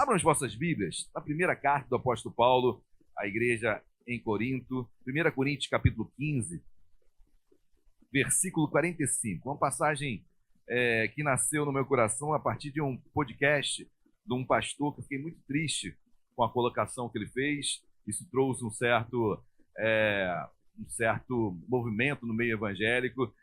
Abram as vossas Bíblias na primeira carta do apóstolo Paulo à igreja em Corinto, 1 Coríntios capítulo 15, versículo 45. Uma passagem que nasceu no meu coração a partir de um podcast de um pastor que eu fiquei muito triste com a colocação que ele fez. Isso trouxe um certo movimento no meio evangélico.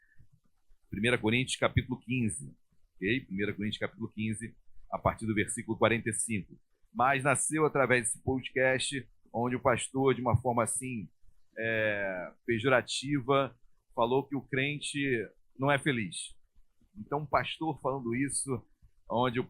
1 Coríntios capítulo 15, ok? 1 Coríntios capítulo 15, a partir do versículo 45. Mas nasceu através desse podcast, onde o pastor, de uma forma assim, pejorativa, falou que o crente não é feliz. Então, um pastor falando isso, onde o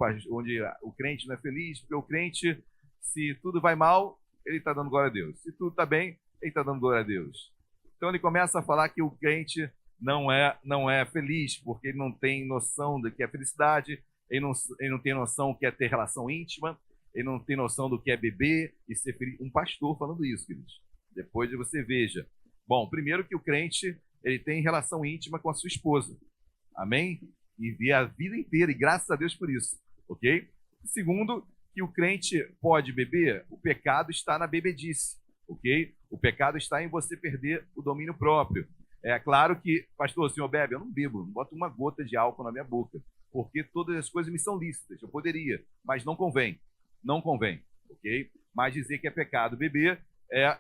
crente não é feliz, porque o crente, se tudo vai mal, ele está dando glória a Deus. Se tudo está bem, ele está dando glória a Deus. Então, ele começa a falar que o crente não é feliz, porque ele não tem noção do que é felicidade, ele não tem noção do que é ter relação íntima, ele não tem noção do que é beber e ser feliz. Um pastor falando isso, queridos. Depois você veja. Bom, primeiro que o crente, ele tem relação íntima com a sua esposa. Amém? E vê a vida inteira, e graças a Deus por isso. Ok? Segundo, que o crente pode beber, o pecado está na bebedice. Ok? O pecado está em você perder o domínio próprio. É claro que, pastor, o senhor bebe? Eu não bebo, não boto uma gota de álcool na minha boca, porque todas as coisas me são lícitas. Eu poderia, mas não convém. Não convém, ok? Mas dizer que é pecado beber,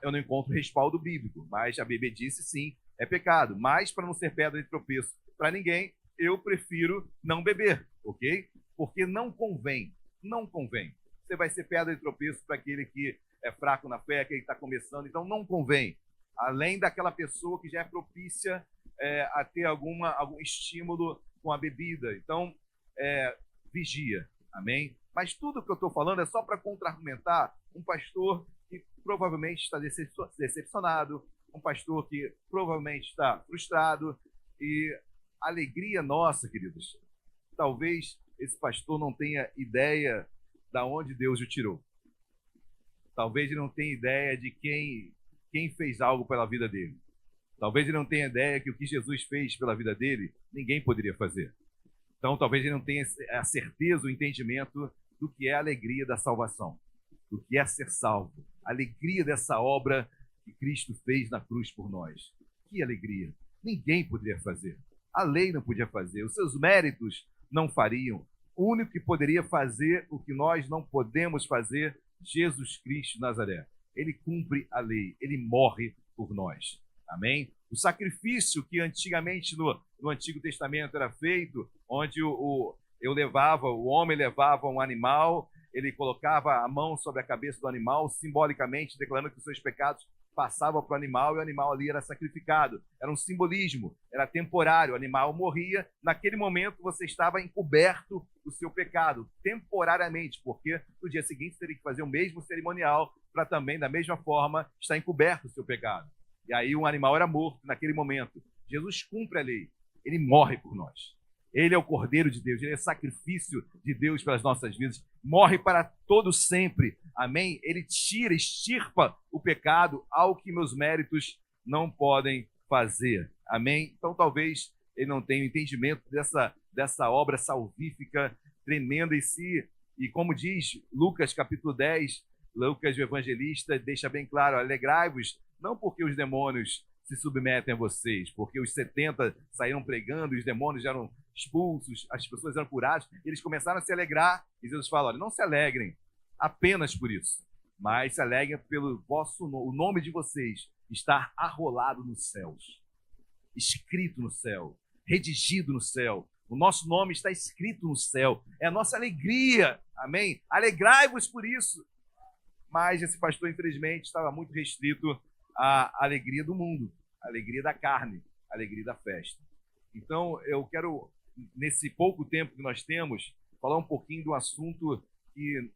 eu não encontro respaldo bíblico, mas a bebedice, sim, é pecado. Mas, para não ser pedra de tropeço para ninguém, eu prefiro não beber, ok? Porque não convém, não convém. Você vai ser pedra de tropeço para aquele que é fraco na fé, que ele está começando, então não convém. Além daquela pessoa que já é propícia a ter algum estímulo com a bebida. Então, vigia, amém? Mas tudo que eu estou falando é só para contra-argumentar um pastor que provavelmente está decepcionado, um pastor que provavelmente está frustrado, e a alegria nossa, queridos, talvez esse pastor não tenha ideia de onde Deus o tirou. Talvez ele não tenha ideia de quem fez algo pela vida dele. Talvez ele não tenha ideia que o que Jesus fez pela vida dele, ninguém poderia fazer. Então, talvez ele não tenha a certeza, o entendimento do que é a alegria da salvação, do que é ser salvo. A alegria dessa obra que Cristo fez na cruz por nós. Que alegria! Ninguém poderia fazer. A lei não podia fazer. Os seus méritos não fariam. O único que poderia fazer o que nós não podemos fazer, Jesus Cristo de Nazaré. Ele cumpre a lei, ele morre por nós. Amém? O sacrifício que antigamente no Antigo Testamento era feito, onde o homem levava um animal, ele colocava a mão sobre a cabeça do animal, simbolicamente declarando que os seus pecados passavam para o animal, e o animal ali era sacrificado. Era um simbolismo, era temporário, o animal morria, naquele momento você estava encoberto do seu pecado, temporariamente, porque no dia seguinte você teria que fazer o mesmo cerimonial para também, da mesma forma, estar encoberto do seu pecado. E aí um animal era morto naquele momento. Jesus cumpre a lei, ele morre por nós. Ele é o Cordeiro de Deus, ele é sacrifício de Deus pelas nossas vidas, morre para todo sempre, amém? Ele extirpa o pecado, ao que meus méritos não podem fazer, amém? Então talvez ele não tenha o entendimento dessa obra salvífica tremenda em si, e como diz Lucas capítulo 10, Lucas o evangelista deixa bem claro, alegrai-vos, não porque os demônios se submetem a vocês, porque os 70 saíram pregando, os demônios eram expulsos, as pessoas eram curadas, eles começaram a se alegrar, e Jesus fala, olha, não se alegrem apenas por isso, mas se alegrem pelo o nome de vocês estar arrolado nos céus, escrito no céu, redigido no céu, o nosso nome está escrito no céu, é a nossa alegria, amém? Alegrai-vos por isso. Mas esse pastor, infelizmente, estava muito restrito à alegria do mundo, à alegria da carne, à alegria da festa. Então, eu quero, nesse pouco tempo que nós temos, falar um pouquinho do assunto que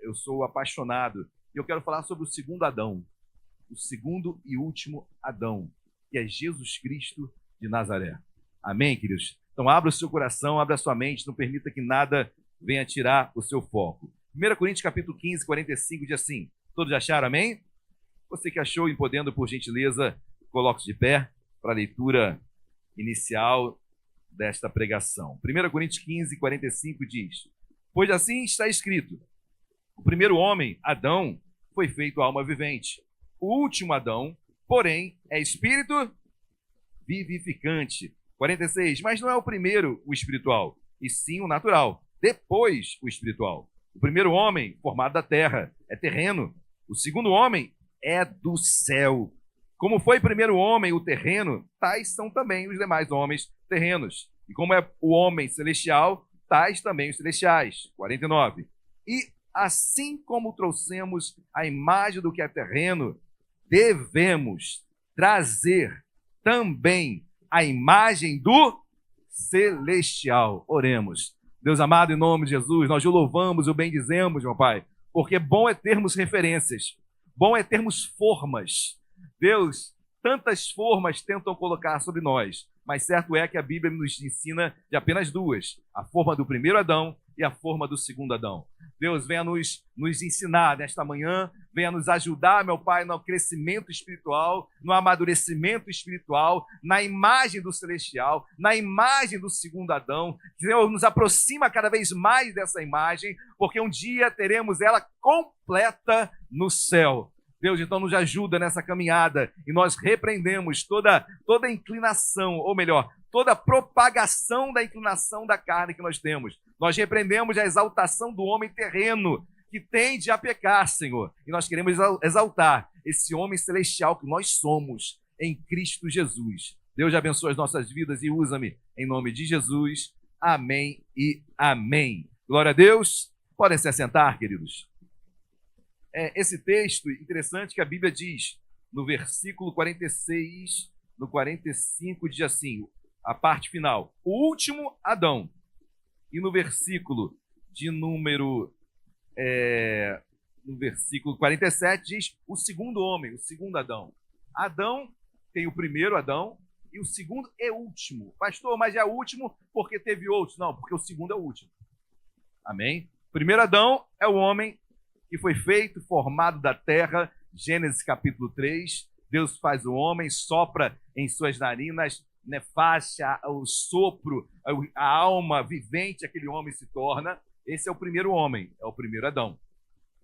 eu sou apaixonado. E eu quero falar sobre o segundo Adão, o segundo e último Adão, que é Jesus Cristo de Nazaré. Amém, queridos? Então, abra o seu coração, abra a sua mente, não permita que nada venha tirar o seu foco. 1 Coríntios capítulo 15, 45 diz assim, todos acharam, amém? Você que achou e podendo, por gentileza, coloque-se de pé para a leitura inicial desta pregação. 1 Coríntios 15, 45 diz, pois assim está escrito, O primeiro homem, Adão, foi feito alma vivente. O último Adão, porém, é espírito vivificante. 46. Mas não é o primeiro o espiritual, e sim o natural. Depois o espiritual. O primeiro homem, formado da terra, é terreno. O segundo homem é do céu. Como foi o primeiro homem o terreno, tais são também os demais homens terrenos. E como é o homem celestial, tais também os celestiais. 49. E assim como trouxemos a imagem do que é terreno, devemos trazer também a imagem do celestial. Oremos. Deus amado, em nome de Jesus, nós o louvamos e o bendizemos, meu Pai, porque bom é termos referências, bom é termos formas. Deus, tantas formas tentam colocar sobre nós, mas certo é que a Bíblia nos ensina de apenas duas: a forma do primeiro Adão e a forma do segundo Adão. Deus, venha nos ensinar nesta manhã, venha nos ajudar, meu Pai, no crescimento espiritual, no amadurecimento espiritual, na imagem do celestial, na imagem do segundo Adão. Senhor, nos aproxima cada vez mais dessa imagem, porque um dia teremos ela completa no céu. Deus, então nos ajuda nessa caminhada e nós repreendemos toda inclinação, ou melhor, toda propagação da inclinação da carne que nós temos. Nós repreendemos a exaltação do homem terreno que tende a pecar, Senhor. E nós queremos exaltar esse homem celestial que nós somos em Cristo Jesus. Deus abençoe as nossas vidas e usa-me em nome de Jesus. Amém e amém. Glória a Deus. Podem se assentar, queridos. Esse texto interessante que a Bíblia diz no versículo 46, no 45, diz assim, a parte final: o último Adão. E no versículo de número no versículo 47 diz o segundo homem, o segundo Adão. Adão tem o primeiro Adão e o segundo é o último. Pastor, mas é o último porque teve outros? Não, porque o segundo é o último. Amém? O primeiro Adão é o homem que foi feito, formado da terra. Gênesis capítulo 3. Deus faz o homem, sopra em suas narinas, faixa o sopro, a alma vivente, aquele homem se torna. Esse é o primeiro homem, é o primeiro Adão.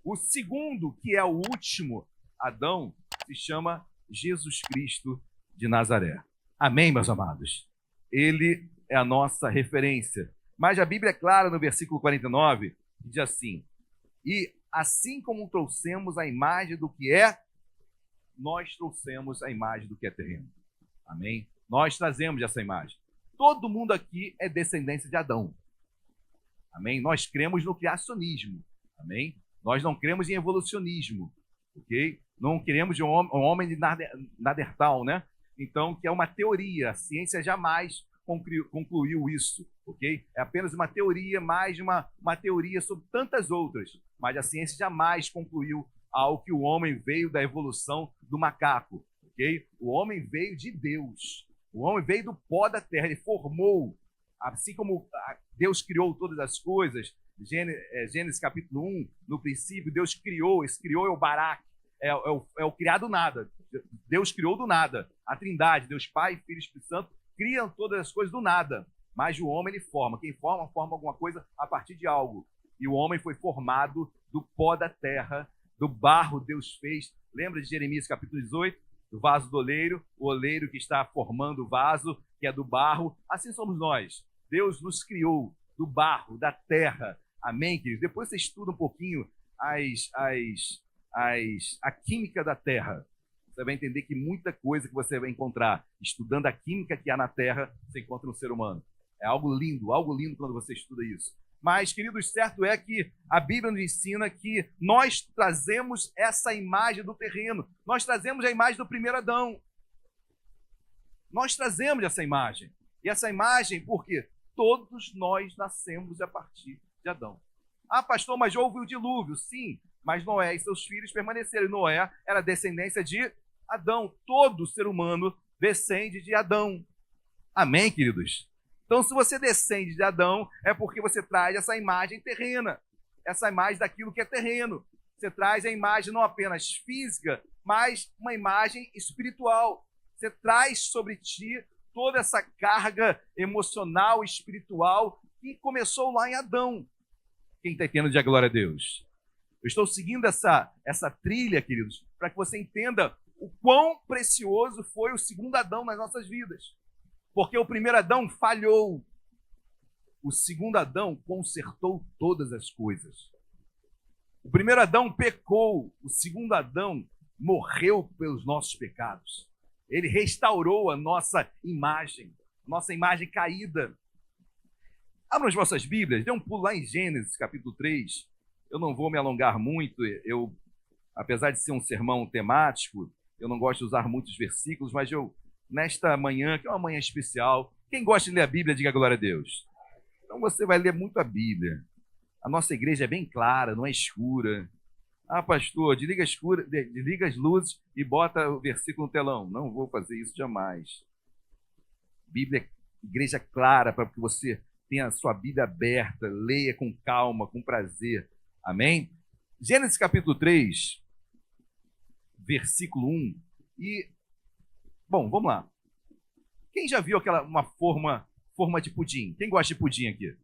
O segundo, que é o último Adão, se chama Jesus Cristo de Nazaré. Amém, meus amados? Ele é a nossa referência. Mas a Bíblia é clara no versículo 49, diz assim: e assim como trouxemos a imagem do que é, nós trouxemos a imagem do que é terreno. Amém? Nós trazemos essa imagem. Todo mundo aqui é descendência de Adão. Amém? Nós cremos no criacionismo. Amém? Nós não cremos em evolucionismo. Ok? Não queremos um homem de Neandertal, né? Então, que é uma teoria. A ciência jamais concluiu isso. Ok? É apenas uma teoria, mais uma teoria sobre tantas outras. Mas a ciência jamais concluiu ao que o homem veio da evolução do macaco. Ok? O homem veio de Deus. O homem veio do pó da terra. Ele formou. Assim como Deus criou todas as coisas, Gênesis capítulo 1, no princípio, Deus criou. Esse criou é o Barak, é o criado do nada. Deus criou do nada. A Trindade, Deus Pai, Filho e Espírito Santo, criam todas as coisas do nada. Mas o homem, ele forma. Quem forma alguma coisa a partir de algo. E o homem foi formado do pó da terra, do barro Deus fez. Lembra de Jeremias capítulo 18? Do vaso do oleiro, o oleiro que está formando o vaso, que é do barro. Assim somos nós. Deus nos criou do barro, da terra. Amém, queridos? Depois você estuda um pouquinho a química da terra. Você vai entender que muita coisa que você vai encontrar estudando a química que há na terra, você encontra no ser humano. É algo lindo quando você estuda isso. Mas, queridos, certo é que a Bíblia nos ensina que nós trazemos essa imagem do terreno. Nós trazemos a imagem do primeiro Adão. Nós trazemos essa imagem. E essa imagem, por quê? Todos nós nascemos a partir de Adão. Ah, pastor, mas já houve o dilúvio. Sim, mas Noé e seus filhos permaneceram. E Noé era descendência de Adão. Todo ser humano descende de Adão. Amém, queridos? Então, se você descende de Adão, é porque você traz essa imagem terrena, essa imagem daquilo que é terreno. Você traz a imagem não apenas física, mas uma imagem espiritual. Você traz sobre ti toda essa carga emocional, espiritual, que começou lá em Adão. Quem está entendendo, diga glória a Deus. Eu estou seguindo essa trilha, queridos, para que você entenda o quão precioso foi o segundo Adão nas nossas vidas. Porque o primeiro Adão falhou. O segundo Adão consertou todas as coisas. O primeiro Adão pecou. O segundo Adão morreu pelos nossos pecados. Ele restaurou a nossa imagem caída. Abram as vossas Bíblias, dê um pulo lá em Gênesis, capítulo 3. Eu não vou me alongar muito, apesar de ser um sermão temático, eu não gosto de usar muitos versículos, mas nesta manhã, que é uma manhã especial, quem gosta de ler a Bíblia, diga glória a Deus. Então você vai ler muito a Bíblia. A nossa igreja é bem clara, não é escura. Ah, pastor, desliga as luzes e bota o versículo no telão. Não vou fazer isso jamais. Bíblia, igreja clara, para que você tenha a sua Bíblia aberta, leia com calma, com prazer. Amém? Gênesis capítulo 3, versículo 1. Bom, vamos lá. Quem já viu uma forma de pudim? Quem gosta de pudim aqui?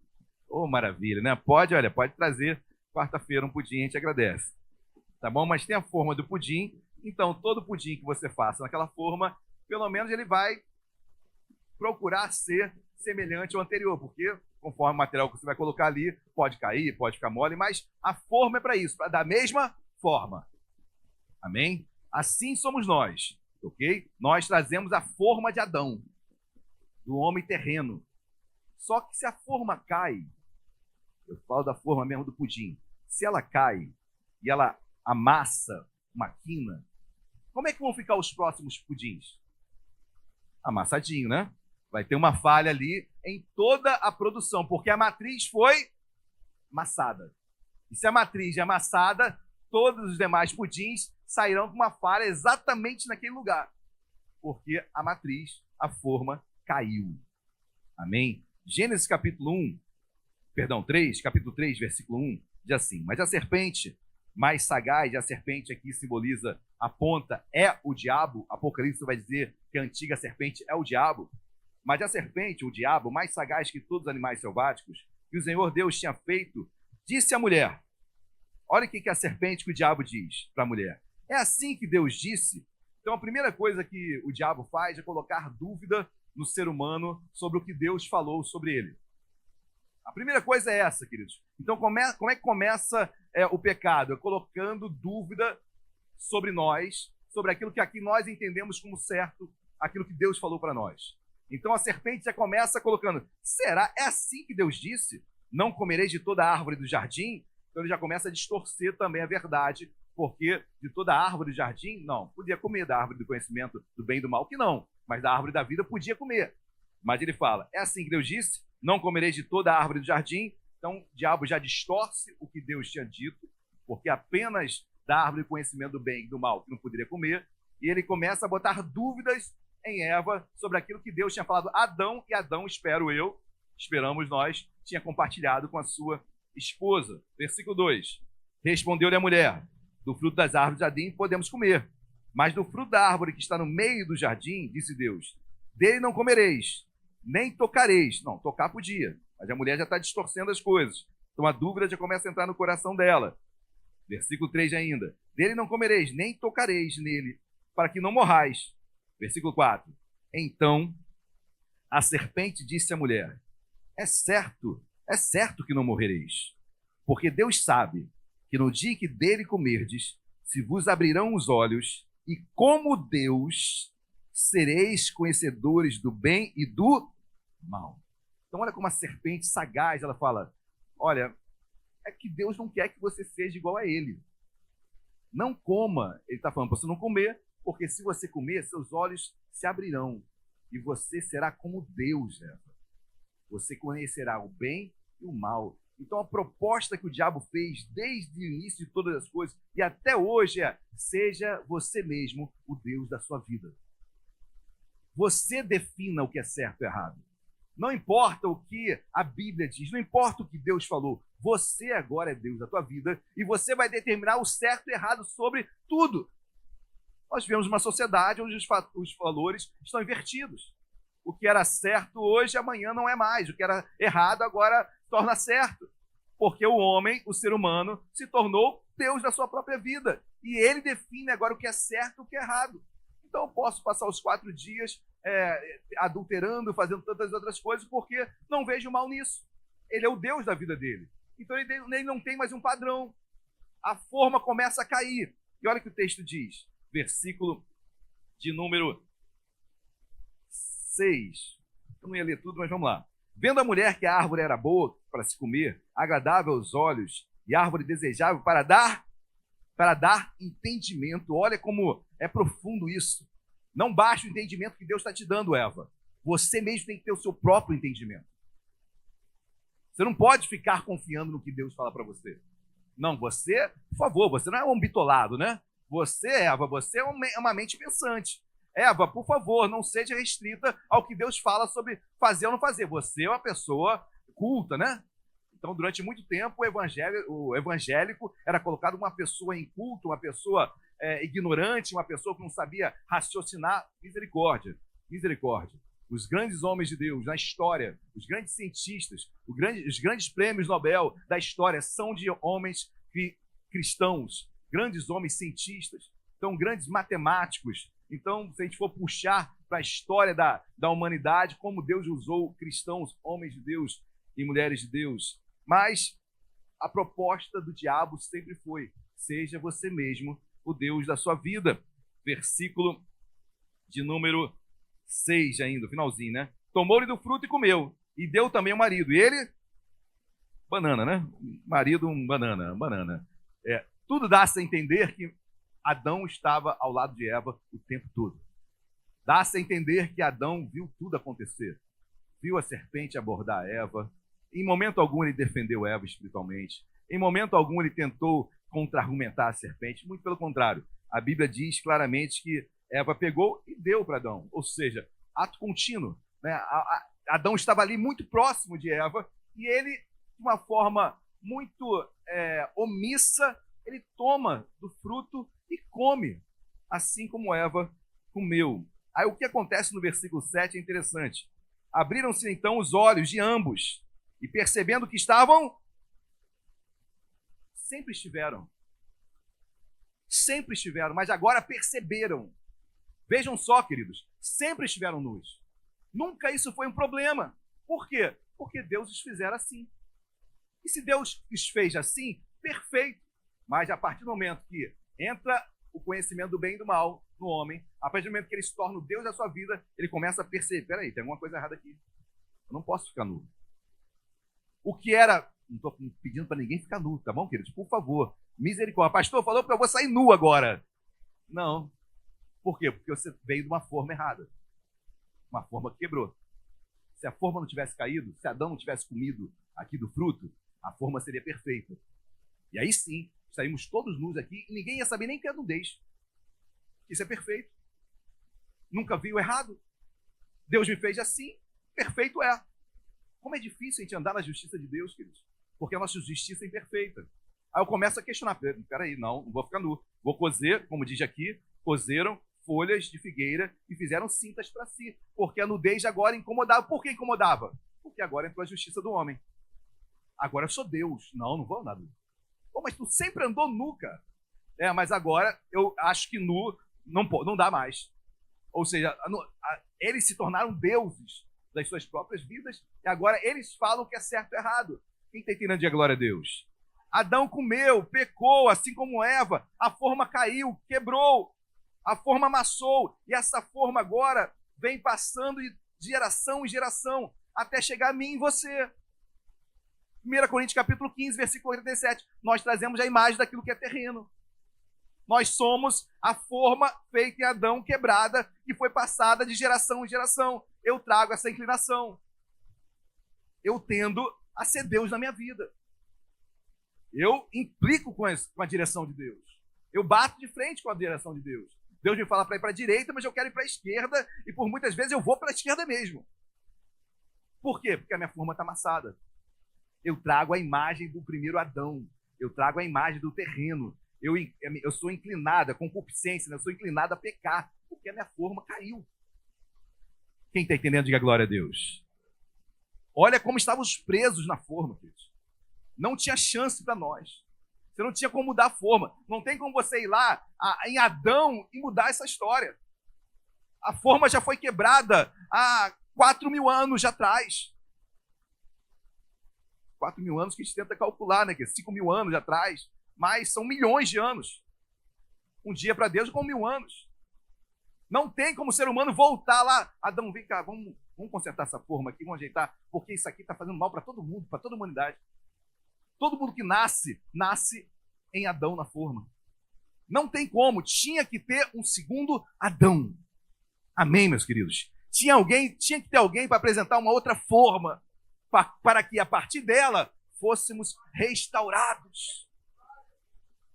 Oh, maravilha, né? Pode trazer quarta-feira um pudim, a gente agradece. Tá bom? Mas tem a forma do pudim, então todo pudim que você faça naquela forma, pelo menos ele vai procurar ser semelhante ao anterior, porque conforme o material que você vai colocar ali, pode cair, pode ficar mole, mas a forma é para isso, da mesma forma. Amém? Assim somos nós, ok? Nós trazemos a forma de Adão, do homem terreno. Só que se a forma cai, eu falo da forma mesmo do pudim, se ela cai e ela amassa uma quina, como é que vão ficar os próximos pudins? Amassadinho, né? Vai ter uma falha ali em toda a produção, porque a matriz foi amassada. E se a matriz é amassada, todos os demais pudins sairão com uma falha exatamente naquele lugar, porque a matriz, a forma, caiu. Amém? Gênesis capítulo 3, capítulo 3, versículo 1, diz assim: mas a serpente mais sagaz, e a serpente aqui simboliza, aponta, é o diabo. Apocalipse vai dizer que a antiga serpente é o diabo. Mas a serpente, o diabo, mais sagaz que todos os animais selváticos, que o Senhor Deus tinha feito, disse à mulher. Olha o que a serpente, que o diabo diz para a mulher. É assim que Deus disse? Então a primeira coisa que o diabo faz é colocar dúvida no ser humano sobre o que Deus falou sobre ele. A primeira coisa é essa, queridos. Então como é que começa o pecado? É colocando dúvida sobre nós, sobre aquilo que aqui nós entendemos como certo, aquilo que Deus falou para nós. Então a serpente já começa colocando, será? É assim que Deus disse? Não comereis de toda a árvore do jardim? Então ele já começa a distorcer também a verdade, porque de toda a árvore do jardim, não, podia comer da árvore do conhecimento do bem e do mal, que não, mas da árvore da vida podia comer. Mas ele fala, é assim que Deus disse? Não comereis de toda a árvore do jardim? Então o diabo já distorce o que Deus tinha dito, porque apenas da árvore do conhecimento do bem e do mal que não poderia comer, e ele começa a botar dúvidas em Eva sobre aquilo que Deus tinha falado a Adão, e Adão, esperamos nós, tinha compartilhado com a sua esposa. Versículo 2. Respondeu-lhe a mulher, do fruto das árvores do jardim podemos comer, mas do fruto da árvore que está no meio do jardim, disse Deus, dele não comereis, nem tocareis. Não, tocar podia, mas a mulher já está distorcendo as coisas. Então a dúvida já começa a entrar no coração dela. Versículo 3 ainda. Dele não comereis, nem tocareis nele, para que não morrais. Versículo 4. Então a serpente disse à mulher, é certo que não morrereis, porque Deus sabe que no dia que dele comerdes, se vos abrirão os olhos, e como Deus, sereis conhecedores do bem e do mal. Então olha como a serpente sagaz, ela fala, olha, é que Deus não quer que você seja igual a ele. Não coma, ele está falando para você não comer, porque se você comer, seus olhos se abrirão, e você será como Deus, Eva. Você conhecerá o bem e o mal. Então a proposta que o diabo fez desde o início de todas as coisas e até hoje é, seja você mesmo o Deus da sua vida. Você defina o que é certo e errado. Não importa o que a Bíblia diz, não importa o que Deus falou, você agora é Deus da tua vida e você vai determinar o certo e errado sobre tudo. Nós vivemos uma sociedade onde os valores estão invertidos. O que era certo hoje, amanhã não é mais. O que era errado, agora torna certo. Porque o homem, o ser humano, se tornou Deus da sua própria vida. E ele define agora o que é certo e o que é errado. Então eu posso passar os 4 dias adulterando, fazendo tantas outras coisas, porque não vejo mal nisso. Ele é o Deus da vida dele. Então ele não tem mais um padrão. A forma começa a cair. E olha o que o texto diz, versículo de número 6. Eu não ia ler tudo, mas vamos lá. Vendo a mulher que a árvore era boa para se comer, agradável aos olhos e árvore desejável para dar entendimento. Olha como é profundo isso. Não basta o entendimento que Deus está te dando, Eva. Você mesmo tem que ter o seu próprio entendimento. Você não pode ficar confiando no que Deus fala para você. Não, você, por favor, você não é um bitolado, né? Você, Eva, você é uma mente pensante. Eva, por favor, não seja restrita ao que Deus fala sobre fazer ou não fazer. Você é uma pessoa culta, né? Então, durante muito tempo, o evangélico era colocado uma pessoa inculta, uma pessoa ignorante, uma pessoa que não sabia raciocinar. Misericórdia, misericórdia. Os grandes homens de Deus na história, os grandes cientistas, os grandes prêmios Nobel da história são de homens cristãos, grandes homens cientistas, então grandes matemáticos. Então, se a gente for puxar para a história da humanidade, como Deus usou cristãos, homens de Deus e mulheres de Deus. Mas a proposta do diabo sempre foi: seja você mesmo o Deus da sua vida. Versículo de número 6 ainda, finalzinho, né? Tomou-lhe do fruto e comeu, e deu também ao marido. E ele, banana, né? Marido, banana. Tudo dá-se a entender que Adão estava ao lado de Eva o tempo todo. Dá-se a entender que Adão viu tudo acontecer. Viu a serpente abordar Eva. Em momento algum ele defendeu Eva espiritualmente. Em momento algum ele tentou contra-argumentar a serpente. Muito pelo contrário. A Bíblia diz claramente que Eva pegou e deu para Adão. Ou seja, ato contínuo, né? Adão estava ali muito próximo de Eva e ele, de uma forma muito omissa, ele toma do fruto e come, assim como Eva comeu. Aí o que acontece no versículo 7 é interessante. Abriram-se então os olhos de ambos e percebendo que estavam, sempre estiveram, mas agora perceberam. Vejam só, queridos, sempre estiveram nus. Nunca isso foi um problema. Por quê? Porque Deus os fizera assim. E se Deus os fez assim, perfeito. Mas a partir do momento que entra o conhecimento do bem e do mal no homem, a partir do momento que ele se torna o Deus da sua vida, ele começa a perceber: peraí, tem alguma coisa errada aqui. Eu não posso ficar nu. O que era... Não estou pedindo para ninguém ficar nu, tá bom, queridos? Por favor, misericórdia. Pastor falou que eu vou sair nu agora. Não. Por quê? Porque você veio de uma forma errada. Uma forma que quebrou. Se a forma não tivesse caído, se Adão não tivesse comido aqui do fruto, a forma seria perfeita. E aí sim, saímos todos nus aqui e ninguém ia saber nem que é nudez. Isso é perfeito. Nunca viu errado. Deus me fez assim, perfeito é. Como é difícil a gente andar na justiça de Deus, queridos, porque a nossa justiça é imperfeita. Aí eu começo a questionar: peraí, não vou ficar nu. Vou cozer, como diz aqui, cozeram folhas de figueira e fizeram cintas para si, porque a nudez agora incomodava. Por que incomodava? Porque agora entrou a justiça do homem. Agora eu sou Deus. Não vou andar nu. Pô, mas tu sempre andou nu, cara. Mas agora eu acho que nu não dá mais. Ou seja, eles se tornaram deuses das suas próprias vidas e agora eles falam o que é certo e errado. Quem está entendendo de glória a Deus? Adão comeu, pecou, assim como Eva. A forma caiu, quebrou. A forma amassou. E essa forma agora vem passando de geração em geração até chegar a mim e você. 1 Coríntios capítulo 15, versículo 87. Nós trazemos a imagem daquilo que é terreno. Nós somos a forma feita em Adão, quebrada, que foi passada de geração em geração. Eu trago essa inclinação. Eu tendo a ser Deus na minha vida. Eu implico com a direção de Deus. Eu bato de frente com a direção de Deus. Deus me fala para ir para a direita, mas eu quero ir para a esquerda, e por muitas vezes eu vou para a esquerda mesmo. Por quê? Porque a minha forma está amassada. Eu trago a imagem do primeiro Adão. Eu trago a imagem do terreno. Eu sou inclinado, a concupiscência, né? Eu sou inclinado a pecar, porque a minha forma caiu. Quem está entendendo, diga glória a Deus. Olha como estávamos presos na forma, queridos. Não tinha chance para nós. Você não tinha como mudar a forma. Não tem como você ir lá em Adão e mudar essa história. A forma já foi quebrada há 4.000 anos atrás. 4.000 anos que a gente tenta calcular, né? Que é 5.000 anos atrás. Mas são milhões de anos. Um dia para Deus é como 1.000 anos. Não tem como o ser humano voltar lá. Adão, vem cá, vamos consertar essa forma aqui, vamos ajeitar, porque isso aqui está fazendo mal para todo mundo, para toda a humanidade. Todo mundo que nasce em Adão na forma. Não tem como, tinha que ter um segundo Adão. Amém, meus queridos? Tinha que ter alguém para apresentar uma outra forma, para que a partir dela fôssemos restaurados.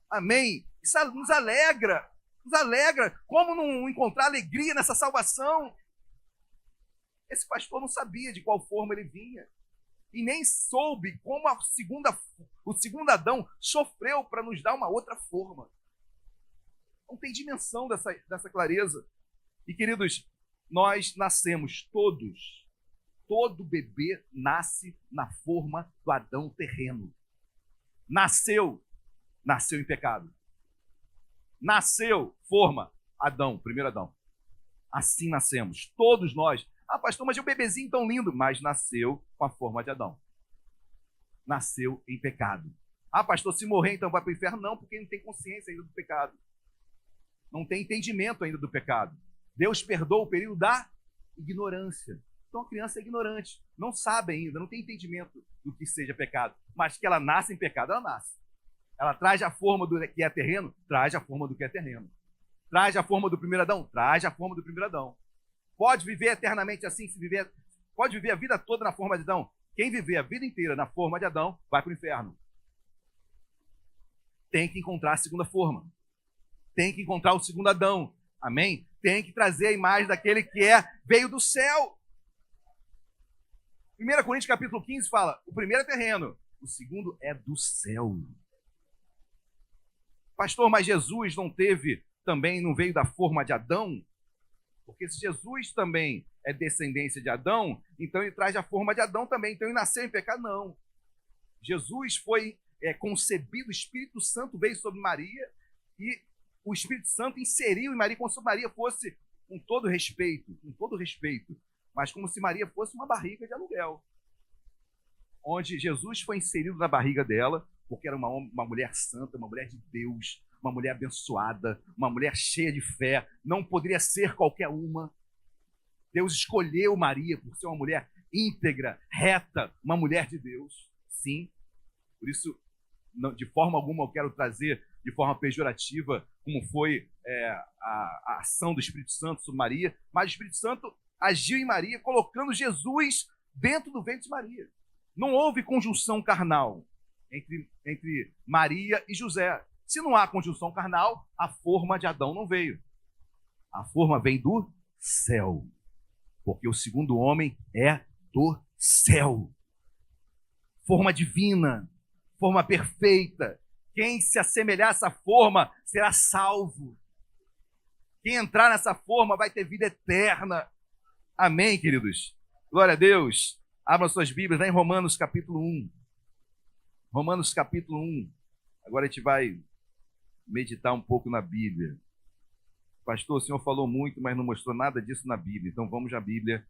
Amém? Isso nos alegra. Nos alegra. Como não encontrar alegria nessa salvação? Esse pastor não sabia de qual forma ele vinha. E nem soube como o segundo Adão sofreu para nos dar uma outra forma. Não tem dimensão dessa clareza. E, queridos, nós nascemos todos. Todo bebê nasce na forma do Adão terreno. Nasceu em pecado. Nasceu, forma, Adão, primeiro Adão. Assim nascemos, todos nós. Ah, pastor, mas é um bebezinho tão lindo. Mas nasceu com a forma de Adão. Nasceu em pecado. Ah, pastor, se morrer então vai para o inferno? Não, porque não tem consciência ainda do pecado. Não tem entendimento ainda do pecado. Deus perdoa o período da ignorância. Então a criança é ignorante, não sabe ainda, não tem entendimento do que seja pecado. Mas que ela nasce em pecado, ela nasce. Ela traz a forma do que é terreno, traz a forma do que é terreno. Traz a forma do primeiro Adão, traz a forma do primeiro Adão. Pode viver eternamente assim, pode viver a vida toda na forma de Adão. Quem viver a vida inteira na forma de Adão, vai para o inferno. Tem que encontrar a segunda forma. Tem que encontrar o segundo Adão. Amém? Tem que trazer a imagem daquele que veio do céu. 1 Coríntios capítulo 15 fala, o primeiro é terreno, o segundo é do céu. Pastor, mas Jesus não veio da forma de Adão? Porque se Jesus também é descendência de Adão, então ele traz a forma de Adão também, então ele nasceu em pecado? Não. Jesus foi concebido, o Espírito Santo veio sobre Maria, e o Espírito Santo inseriu em Maria, como se Maria fosse, com todo respeito, mas como se Maria fosse uma barriga de aluguel, onde Jesus foi inserido na barriga dela, porque era uma mulher santa, uma mulher de Deus, uma mulher abençoada, uma mulher cheia de fé, não poderia ser qualquer uma. Deus escolheu Maria por ser uma mulher íntegra, reta, uma mulher de Deus, sim. Por isso, não, de forma alguma eu quero trazer de forma pejorativa como foi a ação do Espírito Santo sobre Maria, mas o Espírito Santo agiu em Maria, colocando Jesus dentro do ventre de Maria. Não houve conjunção carnal entre Maria e José. Se não há conjunção carnal, a forma de Adão não veio. A forma vem do céu, porque o segundo homem é do céu. Forma divina, forma perfeita. Quem se assemelhar a essa forma será salvo. Quem entrar nessa forma vai ter vida eterna. Amém, queridos? Glória a Deus. Abram suas Bíblias lá em Romanos capítulo 1. Romanos capítulo 1. Agora a gente vai meditar um pouco na Bíblia. Pastor, o senhor falou muito, mas não mostrou nada disso na Bíblia. Então vamos à Bíblia,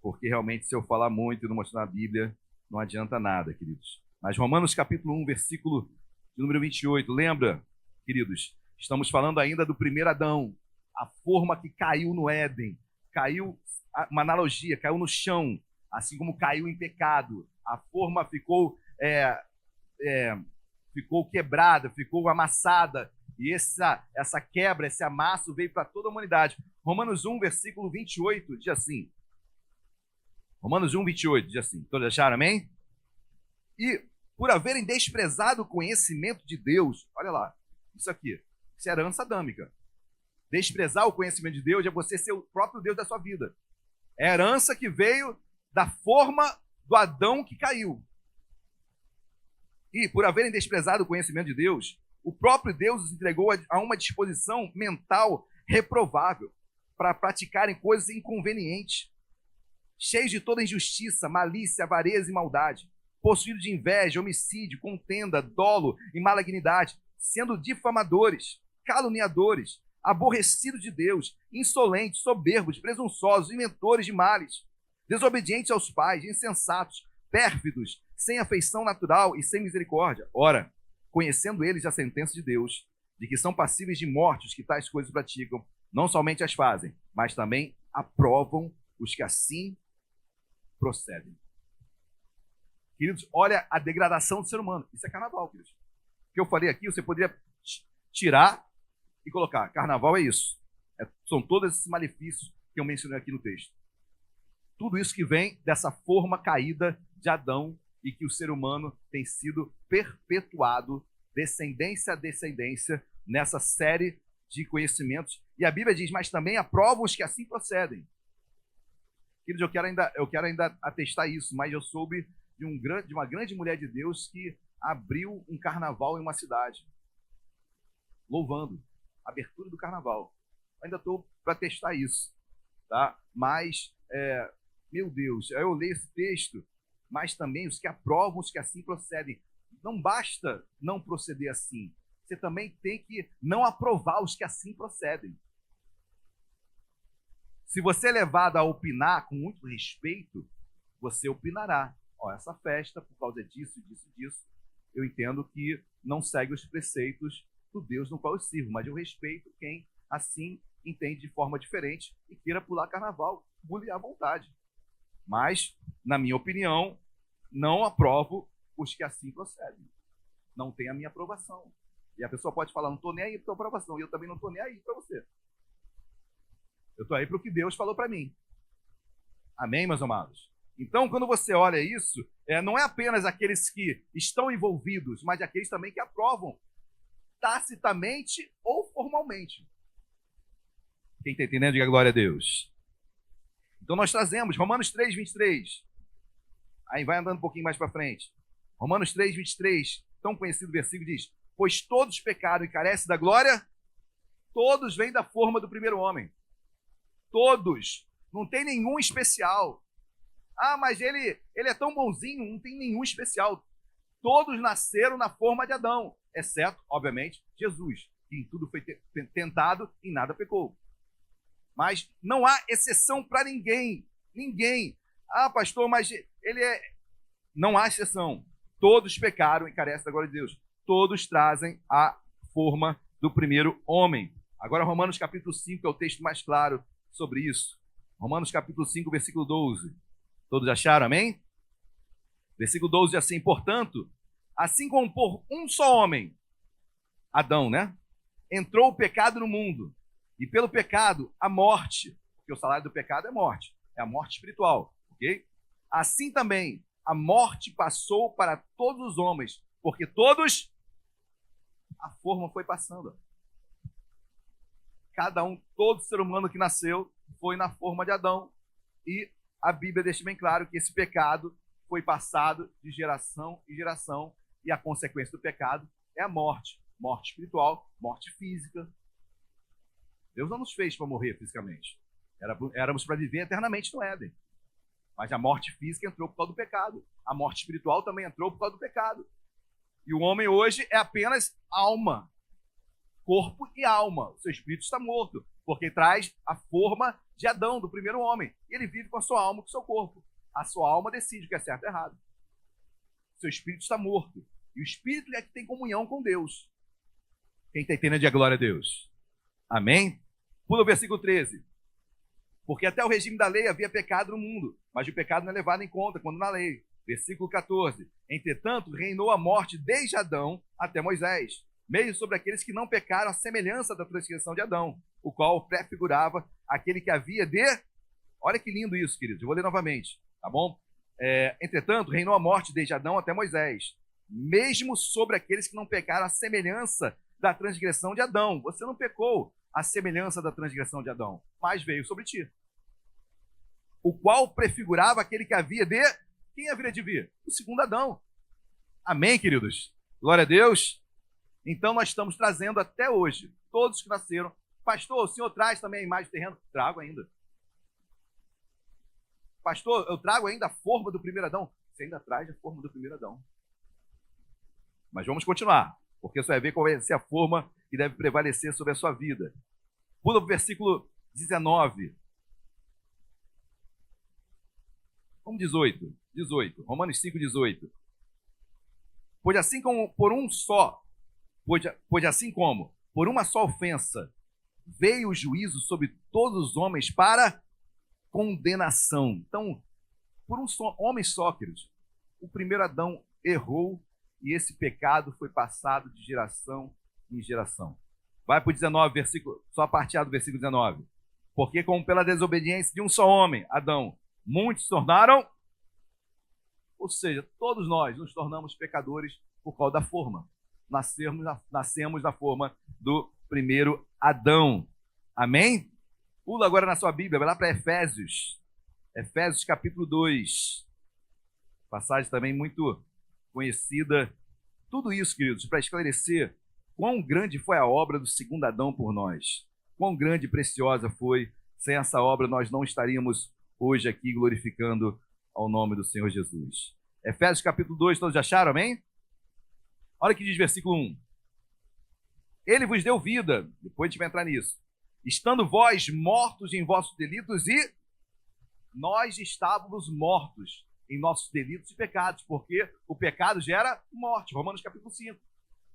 porque realmente se eu falar muito e não mostrar na Bíblia, não adianta nada, queridos. Mas Romanos capítulo 1, versículo de número 28. Lembra, queridos? Estamos falando ainda do primeiro Adão, a forma que caiu no Éden. Caiu, uma analogia, caiu no chão, assim como caiu em pecado. A forma ficou quebrada, ficou amassada. E essa quebra, esse amasso veio para toda a humanidade. Romanos 1, versículo 28, diz assim. Romanos 1, 28, diz assim. Todos acharam, amém? E por haverem desprezado o conhecimento de Deus, olha lá, isso aqui, isso é herança adâmica. Desprezar o conhecimento de Deus é você ser o próprio Deus da sua vida. É a herança que veio da forma do Adão que caiu. E por haverem desprezado o conhecimento de Deus, o próprio Deus os entregou a uma disposição mental reprovável para praticarem coisas inconvenientes, cheios de toda injustiça, malícia, avareza e maldade. possuídos de inveja, homicídio, contenda, dolo e malignidade, sendo difamadores, caluniadores, aborrecidos de Deus, insolentes, soberbos, presunçosos, inventores de males, desobedientes aos pais, insensatos, pérfidos, sem afeição natural e sem misericórdia. Ora, conhecendo eles a sentença de Deus, de que são passíveis de morte os que tais coisas praticam, não somente as fazem, mas também aprovam os que assim procedem. Queridos, olha a degradação do ser humano. Isso é carnaval, queridos. O que eu falei aqui, você poderia tirar e colocar. Carnaval é isso. São todos esses malefícios que eu mencionei aqui no texto. Tudo isso que vem dessa forma caída de Adão e que o ser humano tem sido perpetuado, descendência a descendência, nessa série de conhecimentos. E a Bíblia diz, mas também aprovam os que assim procedem. Queridos, eu quero ainda atestar isso, mas eu soube de uma grande mulher de Deus que abriu um carnaval em uma cidade, louvando a abertura do carnaval. Eu ainda estou para testar isso, tá? Mas, meu Deus, eu leio esse texto, mas também os que aprovam, os que assim procedem. Não basta não proceder assim, você também tem que não aprovar os que assim procedem. Se você é levado a opinar com muito respeito, você opinará. Ó, essa festa, por causa disso, disso, disso, eu entendo que não segue os preceitos do Deus no qual eu sirvo, mas eu respeito quem assim entende de forma diferente e queira pular carnaval, pule à vontade. Mas, na minha opinião, não aprovo os que assim procedem. Não tem a minha aprovação. E a pessoa pode falar, não estou nem aí para a tua aprovação, e eu também não estou nem aí para você. Eu estou aí para o que Deus falou para mim. Amém, meus amados? Então, quando você olha isso, não é apenas aqueles que estão envolvidos, mas aqueles também que aprovam, tacitamente ou formalmente. Quem está entendendo, diga glória a Deus. Então, nós trazemos Romanos 3, 23. Aí vai andando um pouquinho mais para frente. Romanos 3, 23, tão conhecido versículo, diz, pois todos pecaram e carecem da glória, todos vêm da forma do primeiro homem. Todos. Não tem nenhum especial. Ah, mas ele é tão bonzinho, não tem nenhum especial. Todos nasceram na forma de Adão, exceto, obviamente, Jesus, que em tudo foi tentado e nada pecou. Mas não há exceção para ninguém. Ninguém. Ah, pastor, mas ele é... Não há exceção. Todos pecaram e carecem da glória de Deus. Todos trazem a forma do primeiro homem. Agora, Romanos capítulo 5 é o texto mais claro sobre isso. Romanos capítulo 5, versículo 12. Todos acharam, amém? Versículo 12 diz assim, portanto, assim como por um só homem, Adão, né? Entrou o pecado no mundo, e pelo pecado a morte, porque o salário do pecado é morte a morte espiritual, ok? Assim também a morte passou para todos os homens, porque todos, a forma foi passando. Cada um, todo ser humano que nasceu foi na forma de Adão, e a Bíblia deixa bem claro que esse pecado foi passado de geração em geração, e a consequência do pecado é a morte. Morte espiritual, morte física. Deus não nos fez para morrer fisicamente. Éramos para viver eternamente no Éden. Mas a morte física entrou por causa do pecado. A morte espiritual também entrou por causa do pecado. E o homem hoje é apenas alma. Corpo e alma. O seu espírito está morto, porque traz a forma de Adão, do primeiro homem. E ele vive com a sua alma, com o seu corpo. A sua alma decide o que é certo e errado. O seu espírito está morto. E o espírito é que tem comunhão com Deus. Quem está entendendo, diga glória a Deus. Amém? Pula o versículo 13. Porque até o regime da lei havia pecado no mundo, mas o pecado não é levado em conta quando na lei. Versículo 14. Entretanto, reinou a morte desde Adão até Moisés, mesmo sobre aqueles que não pecaram, a semelhança da transgressão de Adão, o qual prefigurava aquele que havia de... Olha que lindo isso, queridos. Eu vou ler novamente, tá bom? Entretanto, reinou a morte desde Adão até Moisés, mesmo sobre aqueles que não pecaram, a semelhança da transgressão de Adão. Você não pecou a semelhança da transgressão de Adão, mas veio sobre ti. O qual prefigurava aquele que havia de... Quem haveria de vir? O segundo Adão. Amém, queridos? Glória a Deus. Então nós estamos trazendo até hoje, todos que nasceram. Pastor, o senhor traz também a imagem do terreno? Trago ainda. Pastor, eu trago ainda a forma do primeiro Adão? você ainda traz a forma do primeiro Adão. Mas vamos continuar, porque você vai ver qual vai ser a forma que deve prevalecer sobre a sua vida. Pula para o versículo 19. Vamos 18. Romanos 5, 18. Pois assim como por uma só ofensa veio o juízo sobre todos os homens para condenação. Então, por um só homem só, queridos, o primeiro Adão errou e esse pecado foi passado de geração em geração. Vai para o 19, versículo, só a partir do versículo 19. Porque como pela desobediência de um só homem, Adão, muitos se tornaram, ou seja, todos nós nos tornamos pecadores por causa da forma. Nascemos na forma do primeiro Adão. Amém? Pula agora na sua Bíblia, vai lá para Efésios. Efésios capítulo 2. Passagem também muito conhecida. Tudo isso, queridos, para esclarecer quão grande foi a obra do segundo Adão por nós. Quão grande e preciosa foi. Sem essa obra nós não estaríamos hoje aqui glorificando ao nome do Senhor Jesus. Efésios capítulo 2, todos já acharam, amém? Olha o que diz versículo 1. Ele vos deu vida, depois a gente vai entrar nisso, estando vós mortos em vossos delitos e nós estávamos mortos em nossos delitos e pecados, porque o pecado gera morte. Romanos capítulo 5.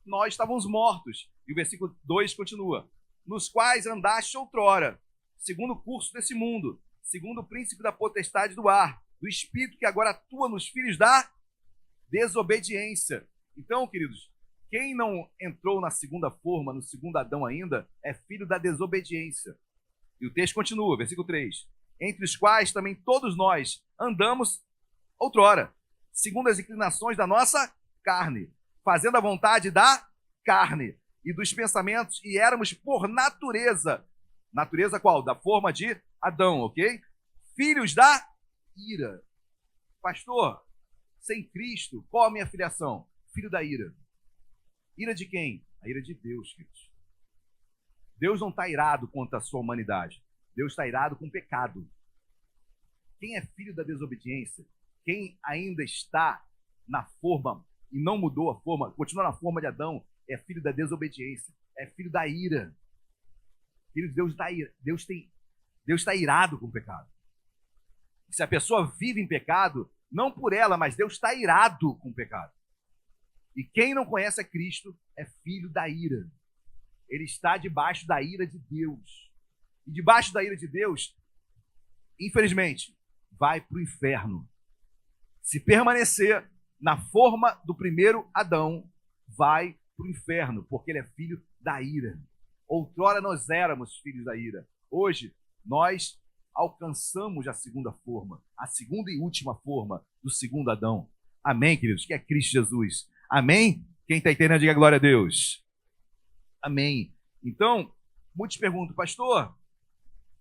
Nós estávamos mortos. E o versículo 2 continua. Nos quais andaste outrora, segundo o curso desse mundo, segundo o príncipe da potestade do ar, do espírito que agora atua nos filhos da desobediência. Então, queridos, quem não entrou na segunda forma, no segundo Adão ainda, é filho da desobediência. E o texto continua, versículo 3. Entre os quais também todos nós andamos outrora, segundo as inclinações da nossa carne, fazendo a vontade da carne e dos pensamentos, e éramos por natureza qual? Da forma de Adão, ok? Filhos da ira. Pastor, sem Cristo, qual a minha filiação? Filho da ira. Ira de quem? A ira de Deus, queridos. Deus não está irado contra a sua humanidade. Deus está irado com o pecado. Quem é filho da desobediência, quem ainda está na forma e não mudou a forma, continua na forma de Adão, é filho da desobediência, é filho da ira. Filho, Deus está irado com o pecado. Se a pessoa vive em pecado, não por ela, mas Deus está irado com o pecado. E quem não conhece a Cristo é filho da ira. Ele está debaixo da ira de Deus. E debaixo da ira de Deus, infelizmente, vai para o inferno. Se permanecer na forma do primeiro Adão, vai para o inferno, porque ele é filho da ira. Outrora nós éramos filhos da ira. Hoje, nós alcançamos a segunda forma, a segunda e última forma do segundo Adão. Amém, queridos? Que é Cristo Jesus. Amém? Quem está entendendo, diga glória a Deus. Amém. Então, muitos perguntam, pastor,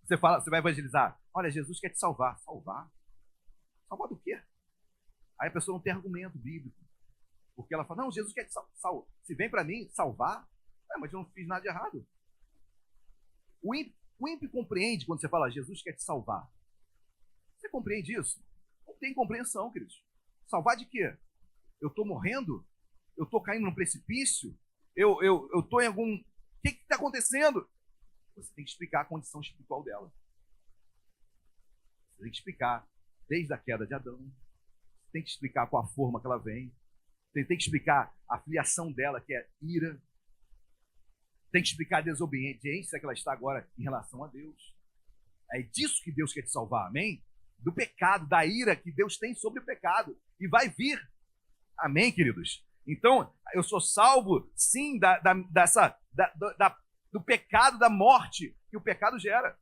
você vai evangelizar. Olha, Jesus quer te salvar. Salvar? Salvar do quê? Aí a pessoa não tem argumento bíblico. Porque ela fala, não, Jesus quer te salvar. Se vem para mim salvar, mas eu não fiz nada de errado. O ímpio compreende quando você fala, Jesus quer te salvar. Você compreende isso? Não tem compreensão, queridos. Salvar de quê? Eu estou morrendo? Eu estou caindo num precipício? Eu estou em algum... O que está acontecendo? Você tem que explicar a condição espiritual dela. Você tem que explicar desde a queda de Adão. Você tem que explicar qual a forma que ela vem. Você tem que explicar a filiação dela, que é ira. Tem que explicar a desobediência que ela está agora em relação a Deus. É disso que Deus quer te salvar, amém? Do pecado, da ira que Deus tem sobre o pecado. E vai vir. Amém, queridos? Então, eu sou salvo, sim, do pecado, da morte que o pecado gera.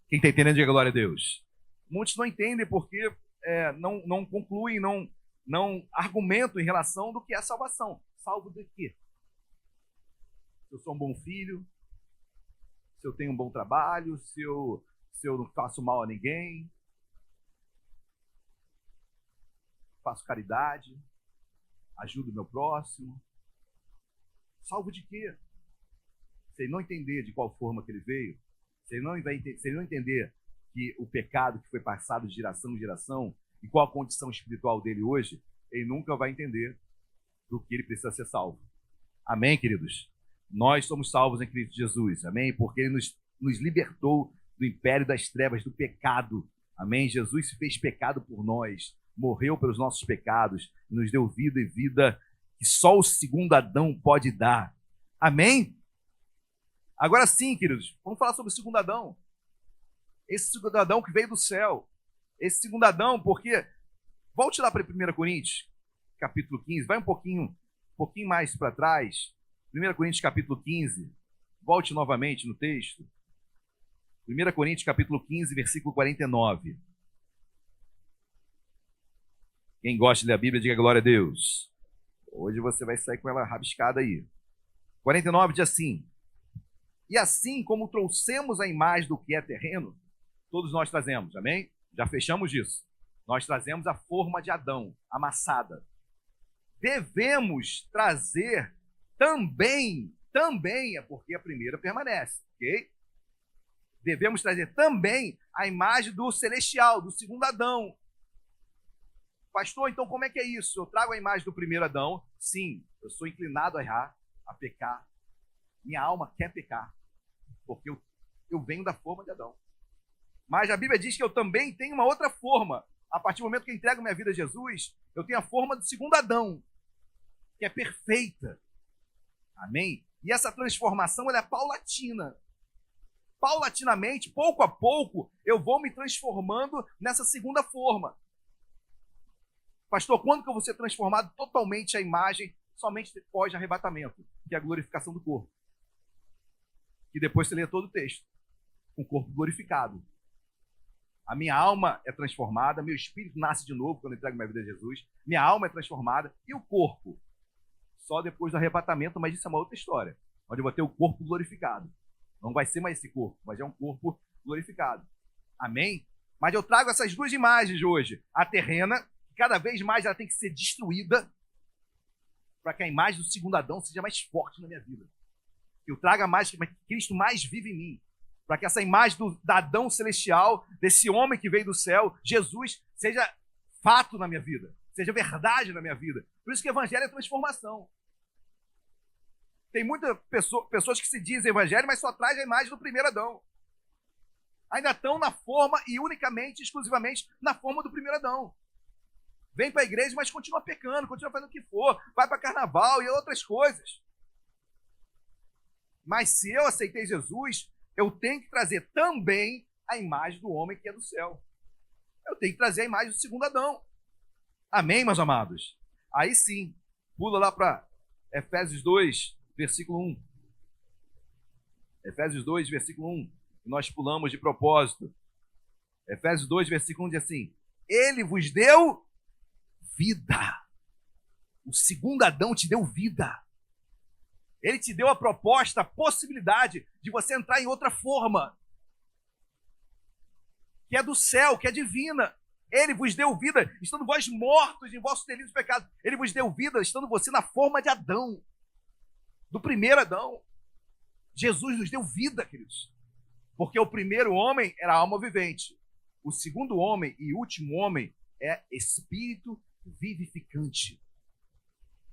Quem está entendendo, diga glória a Deus. Muitos não entendem porque não concluem, não argumentam em relação do que é a salvação. Salvo de quê? Se eu sou um bom filho, se eu tenho um bom trabalho, se eu não faço mal a ninguém, faço caridade, ajudo o meu próximo. Salvo de quê? Se ele não entender de qual forma que ele veio, se ele não entender que o pecado que foi passado de geração em geração, e qual a condição espiritual dele hoje, ele nunca vai entender do que ele precisa ser salvo. Amém, queridos? Nós somos salvos em Cristo Jesus, amém? Porque ele nos libertou do império das trevas, do pecado, amém? Jesus se fez pecado por nós, morreu pelos nossos pecados, nos deu vida e vida que só o segundo Adão pode dar, amém? Agora sim, queridos, vamos falar sobre o segundo Adão. Esse segundo Adão que veio do céu, esse segundo Adão, porque, volte lá para 1 Coríntios, capítulo 15, vai um pouquinho mais para trás, 1 Coríntios capítulo 15, volte novamente no texto, 1 Coríntios capítulo 15, versículo 49. Quem gosta de ler a Bíblia, diga glória a Deus. Hoje você vai sair com ela rabiscada aí. 49 diz assim: e assim como trouxemos a imagem do que é terreno, todos nós trazemos, amém? Já fechamos isso. Nós trazemos a forma de Adão, amassada. Devemos trazer também, é porque a primeira permanece, ok? Devemos trazer também a imagem do celestial, do segundo Adão. Pastor, então como é que é isso? Eu trago a imagem do primeiro Adão. Sim, eu sou inclinado a errar, a pecar. Minha alma quer pecar, porque eu venho da forma de Adão. Mas a Bíblia diz que eu também tenho uma outra forma. A partir do momento que eu entrego minha vida a Jesus, eu tenho a forma do segundo Adão, que é perfeita. Amém? E essa transformação ela é paulatina. Paulatinamente, pouco a pouco, eu vou me transformando nessa segunda forma. Pastor, quando que eu vou ser transformado totalmente à imagem? Somente depois do arrebatamento, que é a glorificação do corpo. E depois você lê todo o texto, com o corpo glorificado. A minha alma é transformada, meu espírito nasce de novo quando eu entrego minha vida a Jesus, minha alma é transformada, e o corpo? Só depois do arrebatamento, mas isso é uma outra história, onde eu vou ter o corpo glorificado. Não vai ser mais esse corpo, mas é um corpo glorificado. Amém? Mas eu trago essas duas imagens hoje. A terrena, que cada vez mais ela tem que ser destruída, para que a imagem do segundo Adão seja mais forte na minha vida. Que eu traga mais, que Cristo mais vive em mim. Para que essa imagem do Adão celestial, desse homem que veio do céu, Jesus, seja fato na minha vida, seja verdade na minha vida. Por isso que o evangelho é transformação. Tem muitas pessoas que se dizem evangelho, mas só traz a imagem do primeiro Adão. Ainda estão na forma e unicamente, exclusivamente, na forma do primeiro Adão. Vem para a igreja, mas continua pecando, continua fazendo o que for, vai para carnaval e outras coisas. Mas se eu aceitei Jesus, eu tenho que trazer também a imagem do homem que é do céu. Eu tenho que trazer a imagem do segundo Adão. Amém, meus amados? Aí sim, pula lá para Efésios 2, versículo 1. Efésios 2, versículo 1. Nós pulamos de propósito. Efésios 2, versículo 1 diz assim: ele vos deu vida. O segundo Adão te deu vida. Ele te deu a proposta, a possibilidade de você entrar em outra forma, que é do céu, que é divina. Ele vos deu vida, estando vós mortos em vossos delitos e pecados. Ele vos deu vida, estando você na forma de Adão, do primeiro Adão. Jesus nos deu vida, queridos. Porque o primeiro homem era alma vivente. O segundo homem e último homem é espírito vivificante.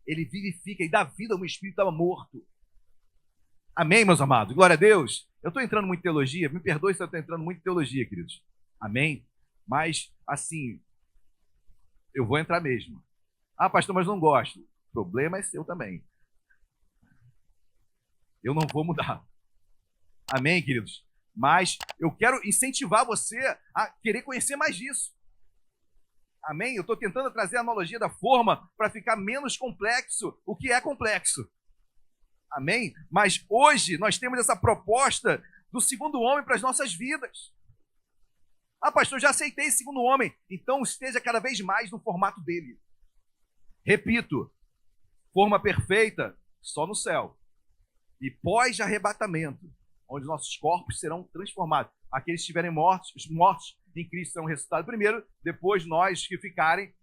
Ele vivifica e dá vida a um espírito que estava morto. Amém, meus amados? Glória a Deus. Eu estou entrando muito em teologia, me perdoe se eu estou entrando muito em teologia, queridos. Amém? Mas, assim, eu vou entrar mesmo. Ah, pastor, mas não gosto. O problema é seu também. Eu não vou mudar. Amém, queridos? Mas eu quero incentivar você a querer conhecer mais disso. Amém? Eu estou tentando trazer a analogia da forma para ficar menos complexo o que é complexo. Amém? Mas hoje nós temos essa proposta do segundo homem para as nossas vidas. Ah, pastor, já aceitei esse segundo homem. Então esteja cada vez mais no formato dele. Repito, forma perfeita só no céu. E pós-arrebatamento, onde nossos corpos serão transformados. Aqueles que estiverem mortos, os mortos em Cristo serão ressuscitados primeiro, depois nós que ficarem,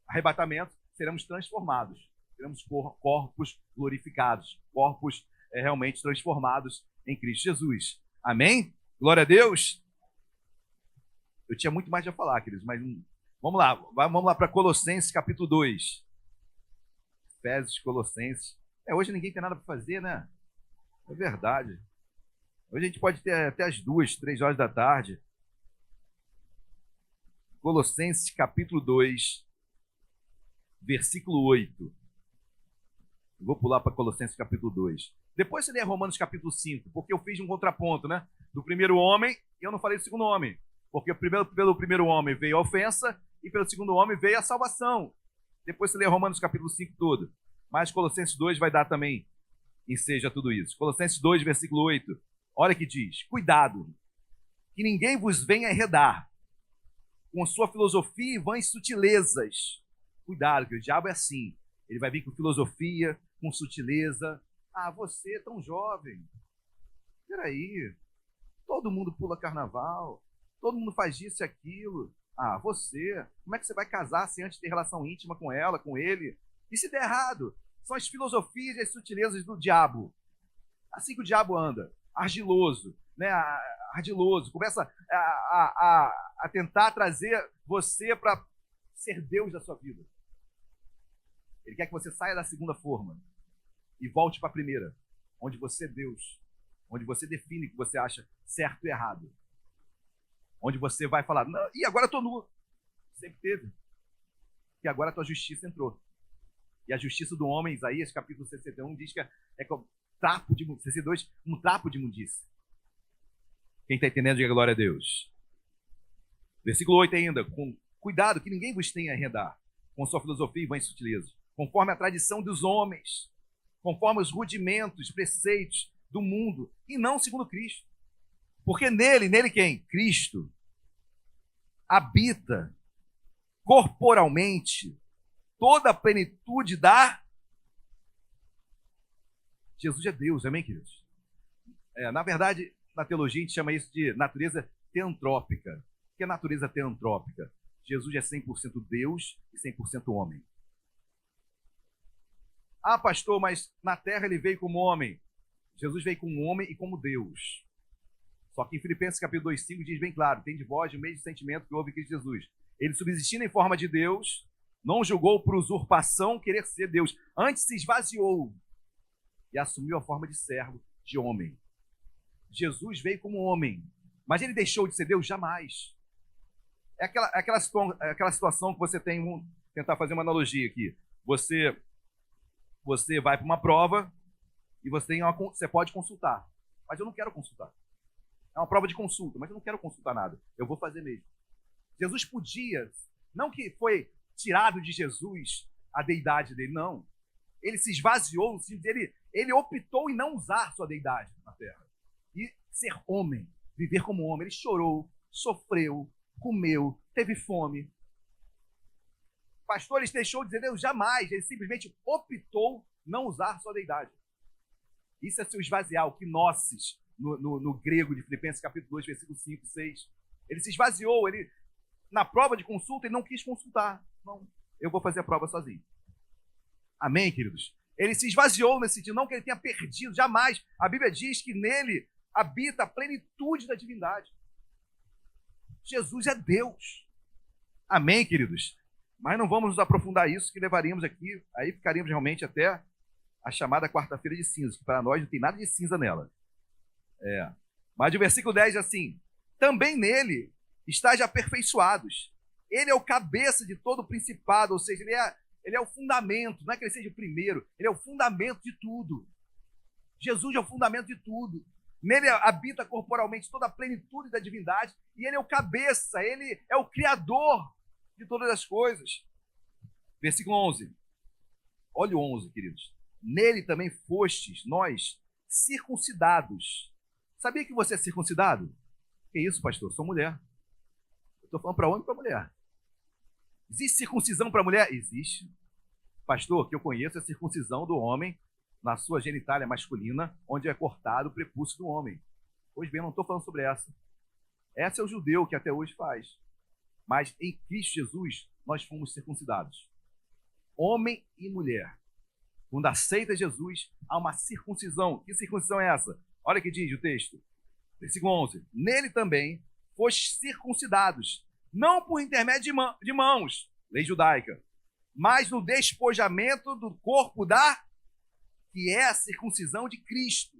arrebatamento, seremos transformados. Teremos corpos glorificados, corpos realmente transformados em Cristo Jesus. Amém? Glória a Deus. Eu tinha muito mais a falar, queridos, mas Vamos lá para Colossenses capítulo 2. Efésios, Colossenses. Hoje ninguém tem nada para fazer, né? É verdade. Hoje a gente pode ter até as 2, 3 horas da tarde. Colossenses capítulo 2, versículo 8. Eu vou pular para Colossenses capítulo 2. Depois você lê Romanos capítulo 5, porque eu fiz um contraponto, né? Do primeiro homem, e eu não falei do segundo homem. Porque pelo primeiro homem veio a ofensa, e pelo segundo homem veio a salvação. Depois você lê Romanos capítulo 5 todo. Mas Colossenses 2 vai dar também enseja tudo isso. Colossenses 2, versículo 8. Olha que diz: cuidado, que ninguém vos venha enredar com sua filosofia e vãs sutilezas. Cuidado, que o diabo é assim. Ele vai vir com filosofia, com sutileza. Ah, você é tão jovem. Peraí. Todo mundo pula carnaval. Todo mundo faz isso e aquilo. Ah, você. Como é que você vai casar sem antes ter relação íntima com ela, com ele? E se der errado? São as filosofias e as sutilezas do diabo. Assim que o diabo anda. Ardiloso. Né? Ardiloso. Começa a tentar trazer você para ser Deus da sua vida. Ele quer que você saia da segunda forma e volte para a primeira, onde você é Deus, onde você define o que você acha certo e errado, onde você vai falar, não, e agora eu estou nu. Sempre teve. E agora a tua justiça entrou. E a justiça do homem, Isaías capítulo 61, diz que é como trapo de 62, um trapo de imundícia. Quem está entendendo, diga glória a Deus. Versículo 8 ainda, com cuidado que ninguém vos tenha a enredar com sua filosofia e vãs sutilezas, conforme a tradição dos homens, conforme os rudimentos, preceitos do mundo, e não segundo Cristo. Porque nele quem? Cristo habita corporalmente toda a plenitude da... Jesus é Deus, amém, queridos? Na verdade, na teologia a gente chama isso de natureza teantrópica. O que é natureza teantrópica? Jesus é 100% Deus e 100% homem. Ah, pastor, mas na terra ele veio como homem. Jesus veio como homem e como Deus. Só que em Filipenses capítulo 2,5 diz bem claro: tem de vós o mesmo sentimento que houve em Cristo Jesus. Ele, subsistindo em forma de Deus, não julgou por usurpação querer ser Deus. Antes se esvaziou e assumiu a forma de servo, de homem. Jesus veio como homem, mas ele deixou de ser Deus? Jamais. É aquela situação que você tem, vamos tentar fazer uma analogia aqui. Você vai para uma prova e você pode consultar, mas eu não quero consultar. É uma prova de consulta, mas eu não quero consultar nada. Eu vou fazer mesmo. Jesus podia, não que foi tirado de Jesus a deidade dele, não. Ele se esvaziou, ele optou em não usar sua deidade na terra. E ser homem, viver como homem. Ele chorou, sofreu, comeu, teve fome. Pastor, ele deixou de dizer Deus? Jamais. Ele simplesmente optou não usar sua deidade. Isso é seu esvaziar, o kenosis, no grego de Filipenses capítulo 2, versículo 5, 6. Ele se esvaziou, na prova de consulta, ele não quis consultar. Não, eu vou fazer a prova sozinho. Amém, queridos? Ele se esvaziou nesse sentido, não que ele tenha perdido, jamais. A Bíblia diz que nele habita a plenitude da divindade. Jesus é Deus. Amém, queridos? Mas não vamos nos aprofundar isso, que levaríamos aqui, aí ficaríamos realmente até a chamada quarta-feira de cinza, que para nós não tem nada de cinza nela. Mas o versículo 10 diz assim: também nele estáis aperfeiçoados. Ele é o cabeça de todo o principado, ou seja, ele é o fundamento, não é que ele seja o primeiro, ele é o fundamento de tudo. Jesus é o fundamento de tudo. Nele habita corporalmente toda a plenitude da divindade, e ele é o cabeça, ele é o criador de todas as coisas. Versículo 11. Olha o 11, queridos. Nele também fostes, nós, circuncidados. Sabia que você é circuncidado? Que isso, pastor? Sou mulher. Eu estou falando para homem e para mulher. Existe circuncisão para mulher? Existe. Pastor, que eu conheço é a circuncisão do homem na sua genitália masculina, onde é cortado o prepúcio do homem. Pois bem, eu não estou falando sobre essa. Essa é o judeu que até hoje faz. Mas em Cristo Jesus, nós fomos circuncidados. Homem e mulher. Quando aceita Jesus, há uma circuncisão. Que circuncisão é essa? Olha o que diz o texto. Versículo 11. Nele também fostes circuncidados, não por intermédio de mãos, lei judaica, mas no despojamento do corpo que é a circuncisão de Cristo.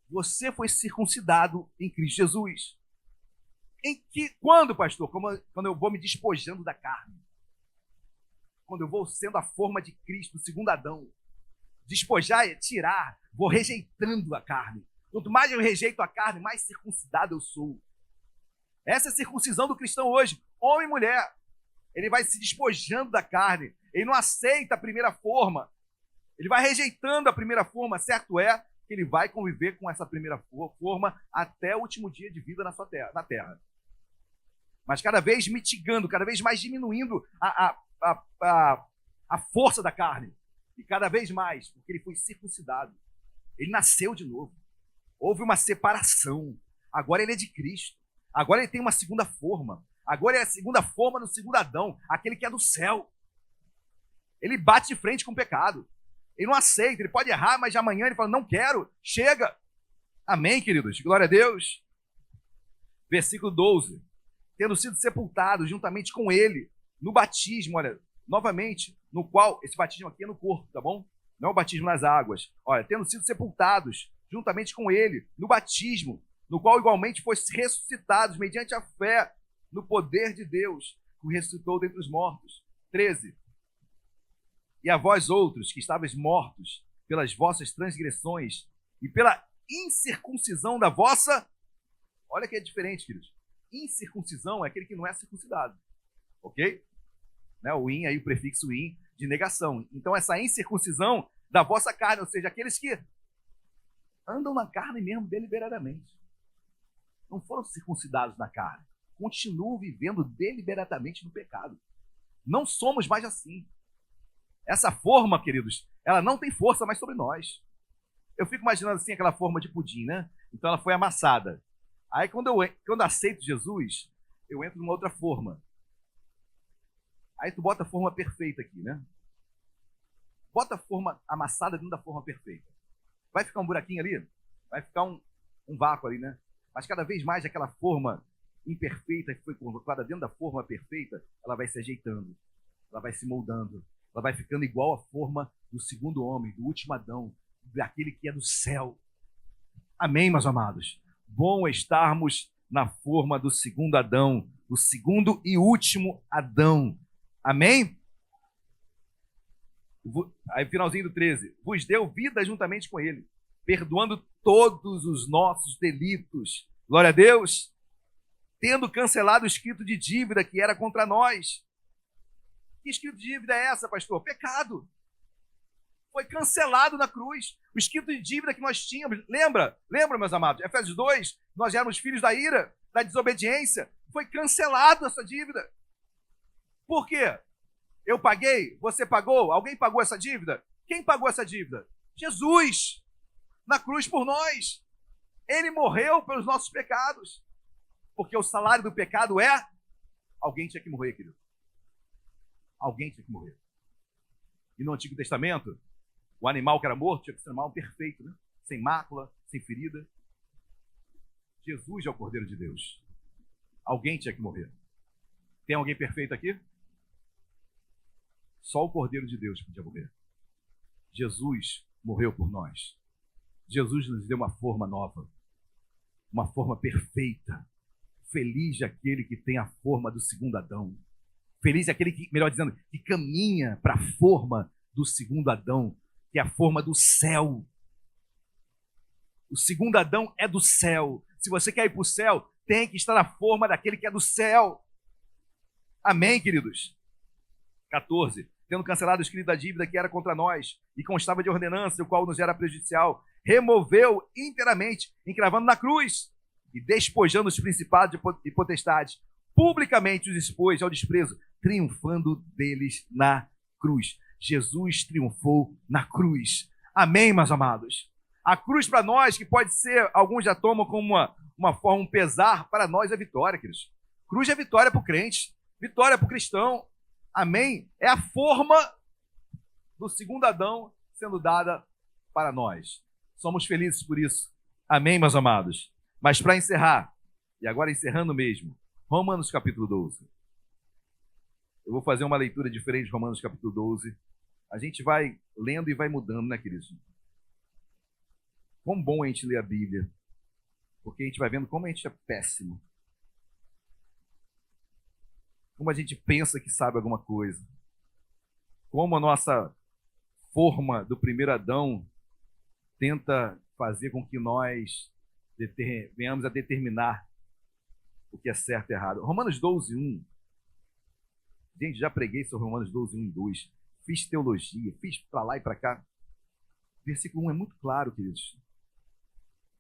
Você foi circuncidado em Cristo Jesus. Quando, pastor? Quando eu vou me despojando da carne. Quando eu vou sendo a forma de Cristo, segundo Adão. Despojar é tirar, vou rejeitando a carne. Quanto mais eu rejeito a carne, mais circuncidado eu sou. Essa é a circuncisão do cristão hoje, homem e mulher. Ele vai se despojando da carne, ele não aceita a primeira forma, ele vai rejeitando a primeira forma, certo é que ele vai conviver com essa primeira forma até o último dia de vida na terra. Mas cada vez mitigando, cada vez mais diminuindo a força da carne. E cada vez mais, porque ele foi circuncidado. Ele nasceu de novo. Houve uma separação. Agora ele é de Cristo. Agora ele tem uma segunda forma. Agora é a segunda forma no segundo Adão, aquele que é do céu. Ele bate de frente com o pecado. Ele não aceita, ele pode errar, mas de amanhã ele fala, não quero, chega. Amém, queridos? Glória a Deus. Versículo 12. Tendo sido sepultados juntamente com ele no batismo, olha, novamente, no qual, esse batismo aqui é no corpo, tá bom? Não é o batismo nas águas. Olha, tendo sido sepultados juntamente com ele no batismo, no qual igualmente foi ressuscitados mediante a fé no poder de Deus, que o ressuscitou dentre os mortos. 13. E a vós outros, que estavais mortos pelas vossas transgressões e pela incircuncisão da vossa... Olha que é diferente, queridos. Incircuncisão é aquele que não é circuncidado. Ok? Né? O in, aí o prefixo in, de negação. Então essa incircuncisão da vossa carne, ou seja, aqueles que andam na carne mesmo deliberadamente. Não foram circuncidados na carne. Continuam vivendo deliberadamente no pecado. Não somos mais assim. Essa forma, queridos, ela não tem força mais sobre nós. Eu fico imaginando assim aquela forma de pudim, né? Então ela foi amassada. Aí quando eu aceito Jesus, eu entro numa outra forma. Aí tu bota a forma perfeita aqui, né? Bota a forma amassada dentro da forma perfeita. Vai ficar um buraquinho ali? Vai ficar um vácuo ali, né? Mas cada vez mais aquela forma imperfeita que foi colocada dentro da forma perfeita, ela vai se ajeitando, ela vai se moldando, ela vai ficando igual à forma do segundo homem, do último Adão, daquele que é do céu. Amém, meus amados? Bom estarmos na forma do segundo Adão, do segundo e último Adão. Amém? Aí, finalzinho do 13. Vos deu vida juntamente com ele, perdoando todos os nossos delitos. Glória a Deus. Tendo cancelado o escrito de dívida que era contra nós. Que escrito de dívida é essa, pastor? Pecado. Foi cancelado na cruz. O escrito de dívida que nós tínhamos, lembra, meus amados? Efésios 2, nós éramos filhos da ira, da desobediência. Foi cancelado essa dívida. Por quê? Eu paguei? Você pagou? Alguém pagou essa dívida? Quem pagou essa dívida? Jesus, na cruz por nós. Ele morreu pelos nossos pecados. Porque o salário do pecado é... Alguém tinha que morrer, querido. Alguém tinha que morrer. E no Antigo Testamento, o animal que era morto tinha que ser um animal perfeito, né? Sem mácula, sem ferida. Jesus é o Cordeiro de Deus. Alguém tinha que morrer. Tem alguém perfeito aqui? Só o Cordeiro de Deus podia morrer. Jesus morreu por nós. Jesus nos deu uma forma nova, uma forma perfeita. Feliz aquele que tem a forma do segundo Adão. Feliz aquele que, melhor dizendo, que caminha para a forma do segundo Adão, que é a forma do céu. O segundo Adão é do céu. Se você quer ir para o céu, tem que estar na forma daquele que é do céu. Amém, queridos? 14. Tendo cancelado o escrito da dívida que era contra nós e constava de ordenança, o qual nos era prejudicial, removeu inteiramente, encravando na cruz e despojando os principados e potestades, publicamente os expôs ao desprezo, triunfando deles na cruz. Jesus triunfou na cruz. Amém, meus amados? A cruz para nós, que pode ser, alguns já tomam como uma forma, um pesar, para nós é vitória, queridos. Cruz é vitória para o crente, vitória para o cristão. Amém? É a forma do segundo Adão sendo dada para nós. Somos felizes por isso. Amém, meus amados? Mas para encerrar, e agora encerrando mesmo, Romanos capítulo 12. Eu vou fazer uma leitura diferente de Romanos capítulo 12. A gente vai lendo e vai mudando, né, queridos? Quão bom a gente ler a Bíblia. Porque a gente vai vendo como a gente é péssimo. Como a gente pensa que sabe alguma coisa. Como a nossa forma do primeiro Adão tenta fazer com que nós venhamos a determinar o que é certo e errado. Romanos 12, 1. Gente, já preguei sobre Romanos 12, 1 e 2. Fiz teologia, fiz para lá e para cá. Versículo 1 é muito claro, queridos.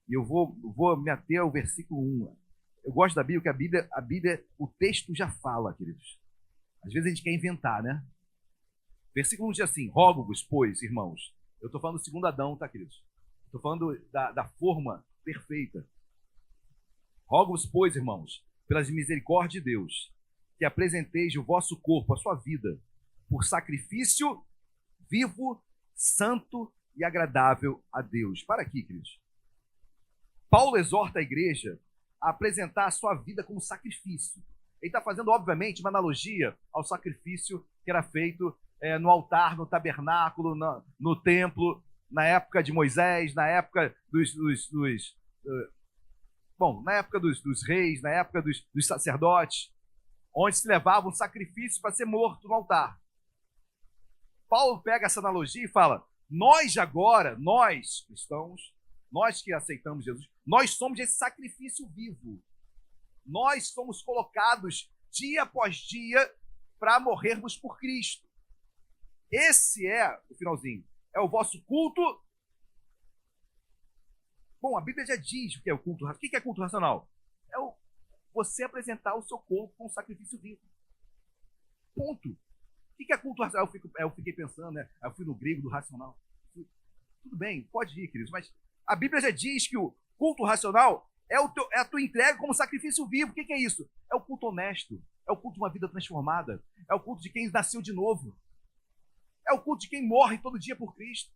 E eu vou me ater ao versículo 1. Eu gosto da Bíblia, porque a Bíblia, o texto já fala, queridos. Às vezes a gente quer inventar, né? Versículo 1 diz assim: rogo-vos, pois, irmãos. Eu estou falando do segundo Adão, tá, queridos? Estou falando da forma perfeita. Rogo-vos, pois, irmãos, pelas misericórdias de Deus, que apresenteis o vosso corpo, a sua vida, por sacrifício vivo, santo e agradável a Deus. Para aqui, queridos. Paulo exorta a igreja a apresentar a sua vida como sacrifício. Ele está fazendo, obviamente, uma analogia ao sacrifício que era feito no altar, no tabernáculo, no templo, na época de Moisés, na época na época dos reis, na época dos sacerdotes, onde se levava um sacrifício para ser morto no altar. Paulo pega essa analogia e fala: nós agora, nós cristãos, nós que aceitamos Jesus, nós somos esse sacrifício vivo. Nós somos colocados dia após dia para morrermos por Cristo. Esse é o finalzinho. É o vosso culto. Bom, a Bíblia já diz o que é o culto. O que é culto racional? É você apresentar o seu corpo como sacrifício vivo. Ponto. O que é culto racional? Eu fiquei pensando, né? Eu fui no grego do racional. Tudo bem, pode ir, queridos, mas a Bíblia já diz que o culto racional é a tua entrega como sacrifício vivo. O que é isso? É o culto honesto. É o culto de uma vida transformada. É o culto de quem nasceu de novo. É o culto de quem morre todo dia por Cristo.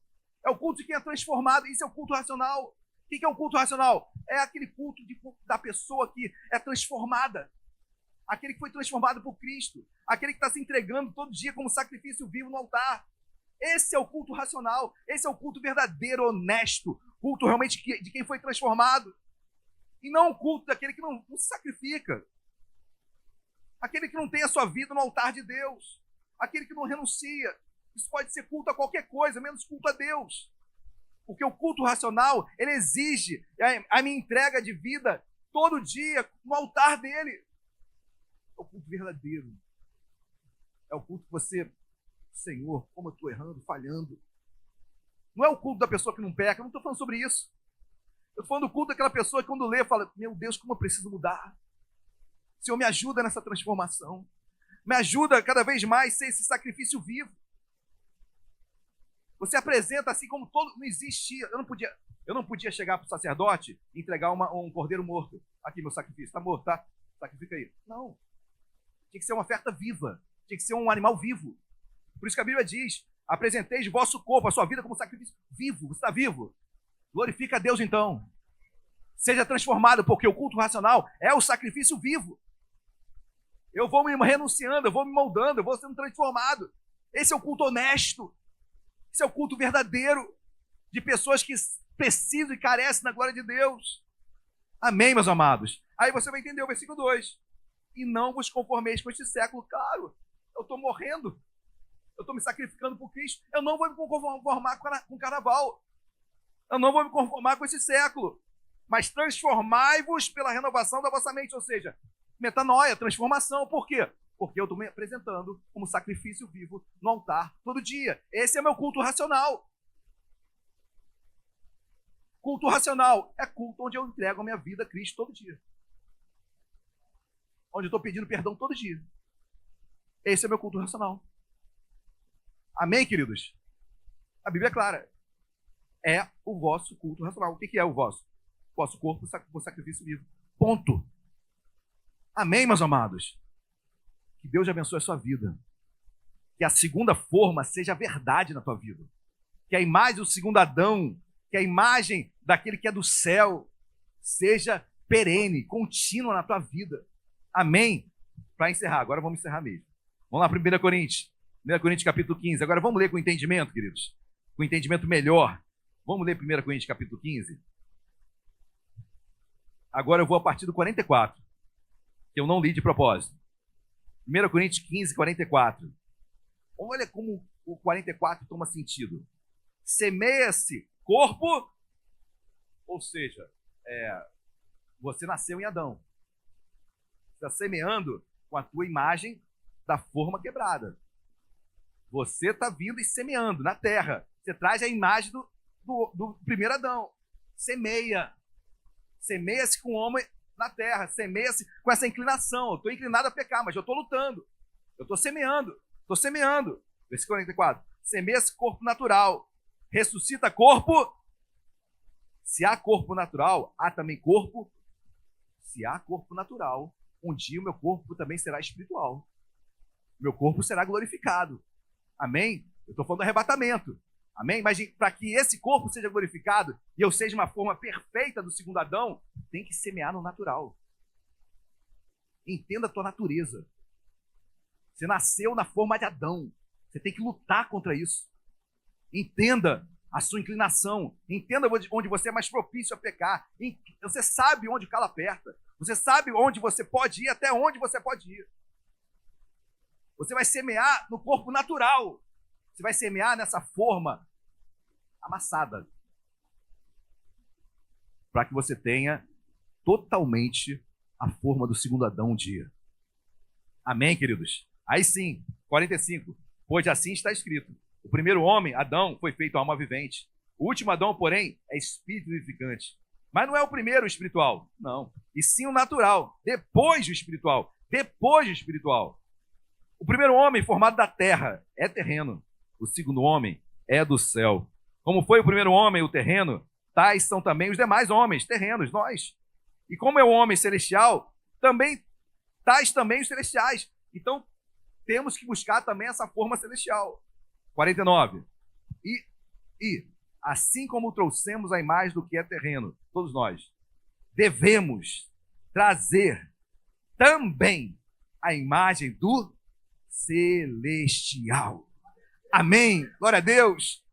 É o culto de quem é transformado. Isso é o culto racional. O que é o culto racional? É aquele culto da pessoa que é transformada. Aquele que foi transformado por Cristo. Aquele que está se entregando todo dia como sacrifício vivo no altar. Esse é o culto racional. Esse é o culto verdadeiro, honesto. Culto realmente de quem foi transformado. E não o culto daquele que não se sacrifica. Aquele que não tem a sua vida no altar de Deus. Aquele que não renuncia. Isso pode ser culto a qualquer coisa, menos culto a Deus. Porque o culto racional, ele exige a minha entrega de vida todo dia no altar dele. É o culto verdadeiro. É o culto que você, Senhor, como eu estou errando, falhando. Não é o culto da pessoa que não peca, eu não estou falando sobre isso. Eu estou falando do culto daquela pessoa que quando lê, fala: meu Deus, como eu preciso mudar. Senhor, me ajuda nessa transformação. Me ajuda cada vez mais a ser esse sacrifício vivo. Você apresenta assim como todo... Não existia... Eu não podia chegar para o sacerdote e entregar um cordeiro morto. Aqui, meu sacrifício. Está morto, tá? Sacrifica aí. Não. Tinha que ser uma oferta viva. Tinha que ser um animal vivo. Por isso que a Bíblia diz: apresenteis o vosso corpo, a sua vida como sacrifício vivo. Você está vivo? Glorifica a Deus então. Seja transformado, porque o culto racional é o sacrifício vivo. Eu vou me renunciando, eu vou me moldando, eu vou sendo transformado. Esse é o culto honesto. Esse é o culto verdadeiro de pessoas que precisam e carecem da glória de Deus. Amém, meus amados? Aí você vai entender o versículo 2. E não vos conformeis com este século. Claro, eu estou morrendo. Eu estou me sacrificando por Cristo. Eu não vou me conformar com o carnaval. Eu não vou me conformar com esse século. Mas transformai-vos pela renovação da vossa mente. Ou seja, metanoia, transformação. Por quê? Porque eu estou me apresentando como sacrifício vivo no altar todo dia. Esse é meu culto racional. Culto racional é culto onde eu entrego a minha vida a Cristo todo dia. Onde eu estou pedindo perdão todo dia. Esse é meu culto racional. Amém, queridos? A Bíblia é clara. É o vosso culto racional. O que é o vosso? O vosso corpo por sacrifício vivo. Ponto. Amém, meus amados? Que Deus abençoe a sua vida. Que a segunda forma seja a verdade na tua vida. Que a imagem do segundo Adão, que a imagem daquele que é do céu, seja perene, contínua na tua vida. Amém? Para encerrar, agora vamos encerrar mesmo. Vamos lá para 1 Coríntios. 1 Coríntios capítulo 15. Agora vamos ler com entendimento, queridos. Com entendimento melhor. Vamos ler 1 Coríntios capítulo 15. Agora eu vou a partir do 44, que eu não li de propósito. 1 Coríntios 15, 44. Olha como o 44 toma sentido. Semeia-se corpo, ou seja, você nasceu em Adão. Você está semeando com a tua imagem da forma quebrada. Você está vindo e semeando na terra. Você traz a imagem do primeiro Adão. Semeia. Semeia-se com o homem na terra. Semeia-se com essa inclinação. Eu estou inclinado a pecar, mas eu estou lutando. Eu estou semeando. Estou semeando. Versículo 44. Semeia-se corpo natural. Ressuscita corpo. Se há corpo natural, há também corpo. Se há corpo natural, um dia o meu corpo também será espiritual. Meu corpo será glorificado. Amém? Eu estou falando do arrebatamento. Amém? Mas para que esse corpo seja glorificado e eu seja uma forma perfeita do segundo Adão, tem que semear no natural. Entenda a tua natureza. Você nasceu na forma de Adão. Você tem que lutar contra isso. Entenda a sua inclinação. Entenda onde você é mais propício a pecar. Você sabe onde o calo aperta. Você sabe onde você pode ir, até onde você pode ir. Você vai semear no corpo natural. Você vai semear nessa forma amassada. Para que você tenha totalmente a forma do segundo Adão um dia. Amém, queridos? Aí sim, 45. Pois assim está escrito. O primeiro homem, Adão, foi feito alma vivente. O último Adão, porém, é espírito vivificante. Mas não é o primeiro o espiritual. Não. E sim o natural. Depois o espiritual. Depois o espiritual. O primeiro homem formado da terra é terreno. O segundo homem é do céu. Como foi o primeiro homem, o terreno, tais são também os demais homens, terrenos, nós. E como é o homem celestial, tais também os celestiais. Então, temos que buscar também essa forma celestial. 49. E assim como trouxemos a imagem do que é terreno, todos nós, devemos trazer também a imagem do celestial. Amém. Glória a Deus.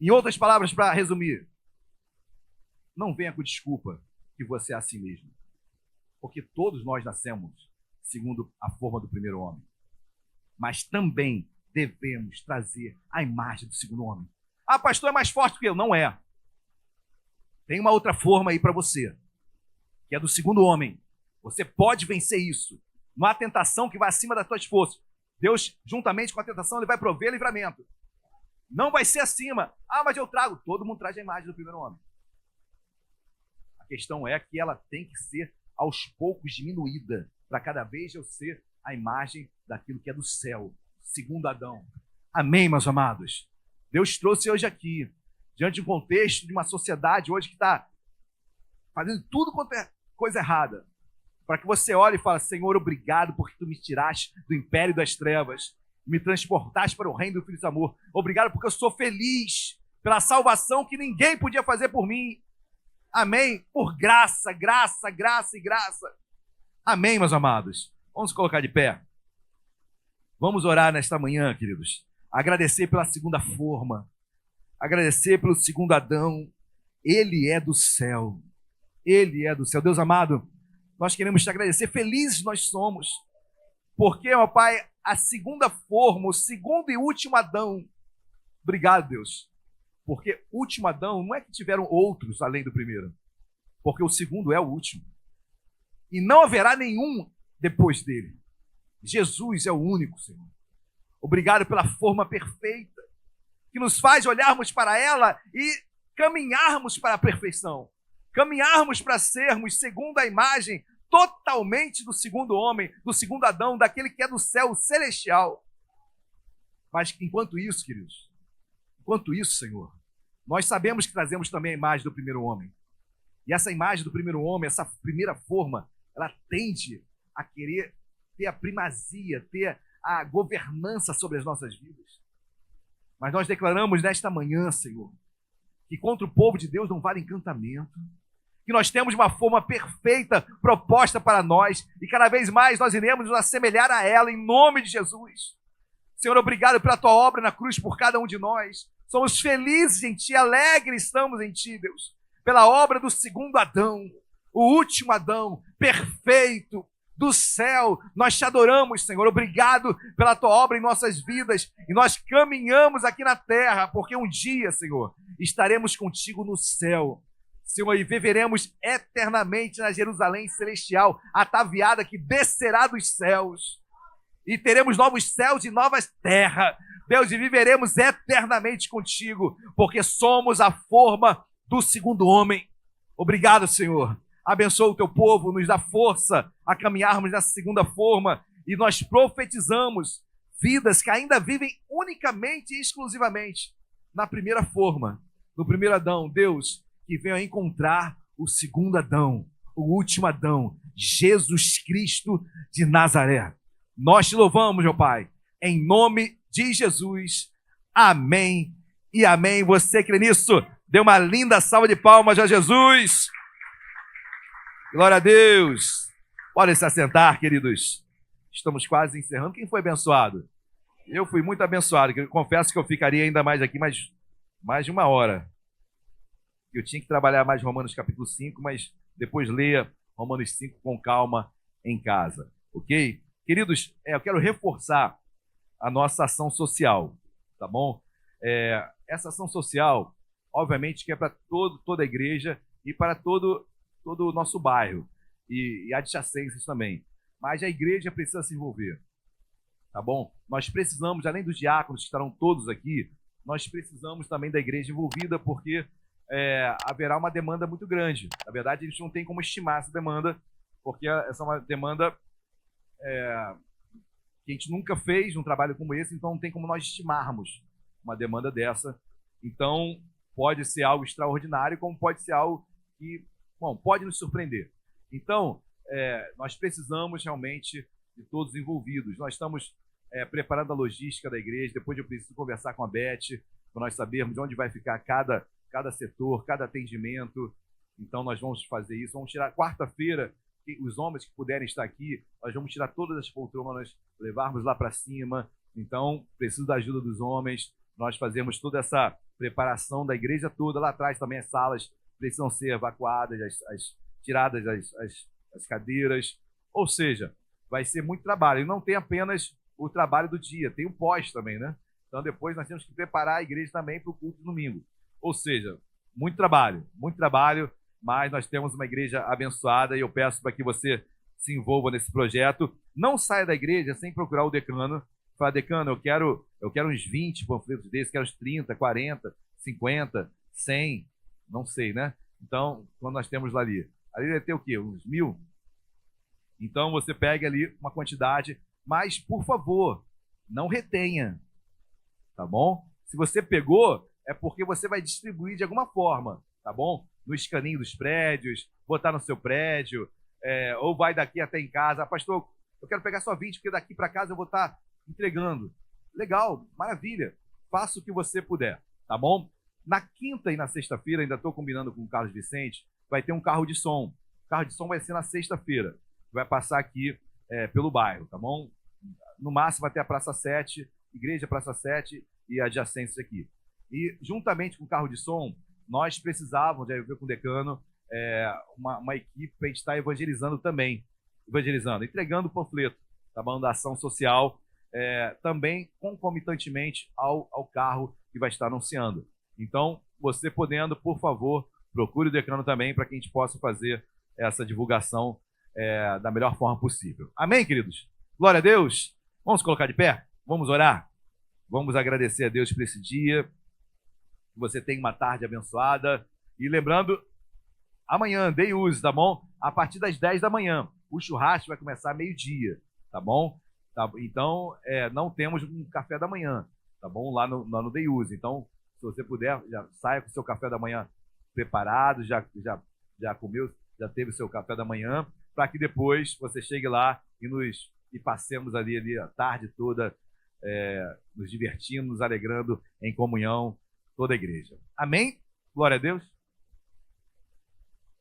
Em outras palavras, para resumir, não venha com desculpa que você é assim mesmo. Porque todos nós nascemos segundo a forma do primeiro homem. Mas também devemos trazer a imagem do segundo homem. Ah, pastor, é mais forte que eu. Não é. Tem uma outra forma aí para você, que é do segundo homem. Você pode vencer isso. Não há tentação que vai acima das tuas forças. Deus, juntamente com a tentação, ele vai prover livramento. Não vai ser acima. Ah, mas eu trago. Todo mundo traz a imagem do primeiro homem. A questão é que ela tem que ser aos poucos diminuída, para cada vez eu ser a imagem daquilo que é do céu, segundo Adão. Amém, meus amados? Deus trouxe hoje aqui, diante de um contexto de uma sociedade hoje que está fazendo tudo quanto é coisa errada, para que você olhe e fale: Senhor, obrigado porque tu me tiraste do império das trevas, me transportaste para o reino do Filho de Amor. Obrigado porque eu sou feliz pela salvação que ninguém podia fazer por mim. Amém? Por graça, graça, graça e graça. Amém, meus amados? Vamos colocar de pé. Vamos orar nesta manhã, queridos. Agradecer pela segunda forma. Agradecer pelo segundo Adão. Ele é do céu. Ele é do céu. Deus amado, nós queremos te agradecer. Felizes nós somos. Porque, meu Pai, a segunda forma, o segundo e último Adão. Obrigado, Deus. Porque o último Adão não é que tiveram outros além do primeiro. Porque o segundo é o último. E não haverá nenhum depois dele. Jesus é o único, Senhor. Obrigado pela forma perfeita, que nos faz olharmos para ela e caminharmos para a perfeição. Caminharmos para sermos segundo a imagem totalmente do segundo homem, do segundo Adão, daquele que é do céu celestial. Mas enquanto isso, queridos, enquanto isso, Senhor, nós sabemos que trazemos também a imagem do primeiro homem. E essa imagem do primeiro homem, essa primeira forma, ela tende a querer ter a primazia, ter a governança sobre as nossas vidas. Mas nós declaramos nesta manhã, Senhor, que contra o povo de Deus não vale encantamento, que nós temos uma forma perfeita proposta para nós e cada vez mais nós iremos nos assemelhar a ela em nome de Jesus. Senhor, obrigado pela tua obra na cruz por cada um de nós. Somos felizes em ti, alegres estamos em ti, Deus, pela obra do segundo Adão, o último Adão, perfeito, do céu. Nós te adoramos, Senhor. Obrigado pela tua obra em nossas vidas. E nós caminhamos aqui na terra, porque um dia, Senhor, estaremos contigo no céu, Senhor, e viveremos eternamente na Jerusalém celestial, ataviada que descerá dos céus. E teremos novos céus e novas terras, Deus, e viveremos eternamente contigo, porque somos a forma do segundo homem. Obrigado, Senhor. Abençoa o teu povo, nos dá força a caminharmos nessa segunda forma, e nós profetizamos vidas que ainda vivem unicamente e exclusivamente na primeira forma, no primeiro Adão. Deus, que venha a encontrar o segundo Adão, o último Adão, Jesus Cristo de Nazaré. Nós te louvamos, meu Pai, em nome de Jesus. Amém e amém. Você crê nisso? Dê uma linda salva de palmas a Jesus. Glória a Deus. Podem se assentar, queridos. Estamos quase encerrando. Quem foi abençoado? Eu fui muito abençoado. Eu confesso que eu ficaria ainda mais aqui, mais de uma hora. Eu tinha que trabalhar mais Romanos capítulo 5, mas depois leia Romanos 5 com calma em casa. Ok? Queridos, eu quero reforçar a nossa ação social, tá bom? Essa ação social, obviamente, que é para toda a igreja e para todo o nosso bairro e adjacências também. Mas a igreja precisa se envolver, tá bom? Nós precisamos, além dos diáconos que estarão todos aqui, nós precisamos também da igreja envolvida, porque haverá uma demanda muito grande. Na verdade, a gente não tem como estimar essa demanda, porque essa é uma demanda que a gente nunca fez um trabalho como esse, então não tem como nós estimarmos uma demanda dessa. Então, pode ser algo extraordinário, como pode ser algo que, pode nos surpreender. Então, nós precisamos realmente de todos envolvidos. Nós estamos preparando a logística da igreja. Depois eu preciso conversar com a Beth, para nós sabermos onde vai ficar cada setor, cada atendimento. Então, nós vamos fazer isso. Vamos tirar quarta-feira, os homens que puderem estar aqui, nós vamos tirar todas as poltronas, levarmos lá para cima. Então, preciso da ajuda dos homens. Nós fazemos toda essa preparação da igreja toda. Lá atrás também as salas precisam ser evacuadas, tiradas as cadeiras. Ou seja, vai ser muito trabalho. E não tem apenas o trabalho do dia, tem o pós também, né? Então, depois nós temos que preparar a igreja também para o culto do domingo. Ou seja, muito trabalho, mas nós temos uma igreja abençoada e eu peço para que você se envolva nesse projeto. Não saia da igreja sem procurar o decano. Fala, decano, eu quero uns 20 panfletos desses, quero uns 30, 40, 50, 100, não sei, né? Então, quando nós temos ali deve ter o quê? Uns 1000? Então, você pega ali uma quantidade, mas, por favor, não retenha, tá bom? Se você pegou, é porque você vai distribuir de alguma forma, tá bom? No escaninho dos prédios, botar no seu prédio, ou vai daqui até em casa. Pastor, eu quero pegar só 20, porque daqui para casa eu vou estar entregando. Legal, maravilha. Faça o que você puder, tá bom? Na quinta e na sexta-feira, ainda estou combinando com o Carlos Vicente, vai ter um carro de som. O carro de som vai ser na sexta-feira. Vai passar aqui pelo bairro, tá bom? No máximo até a Praça 7, Igreja Praça 7 e adjacências aqui. E, juntamente com o carro de som, nós precisávamos, já ver com o decano, uma equipe para a gente estar evangelizando também. Entregando o panfleto, tá bom? Da ação social, também concomitantemente ao carro que vai estar anunciando. Então, você podendo, por favor, procure o decano também para que a gente possa fazer essa divulgação da melhor forma possível. Amém, queridos? Glória a Deus. Vamos colocar de pé? Vamos orar? Vamos agradecer a Deus por esse dia. Que você tenha uma tarde abençoada. E lembrando, amanhã, day use, tá bom? A partir das 10 da manhã. O churrasco vai começar meio-dia, tá bom? Então, não temos um café da manhã, tá bom? Lá no day use. Então, se você puder, já saia com o seu café da manhã preparado, já comeu, já teve o seu café da manhã, para que depois você chegue lá e passemos ali a tarde toda nos divertindo, nos alegrando em comunhão, toda a igreja. Amém? Glória a Deus.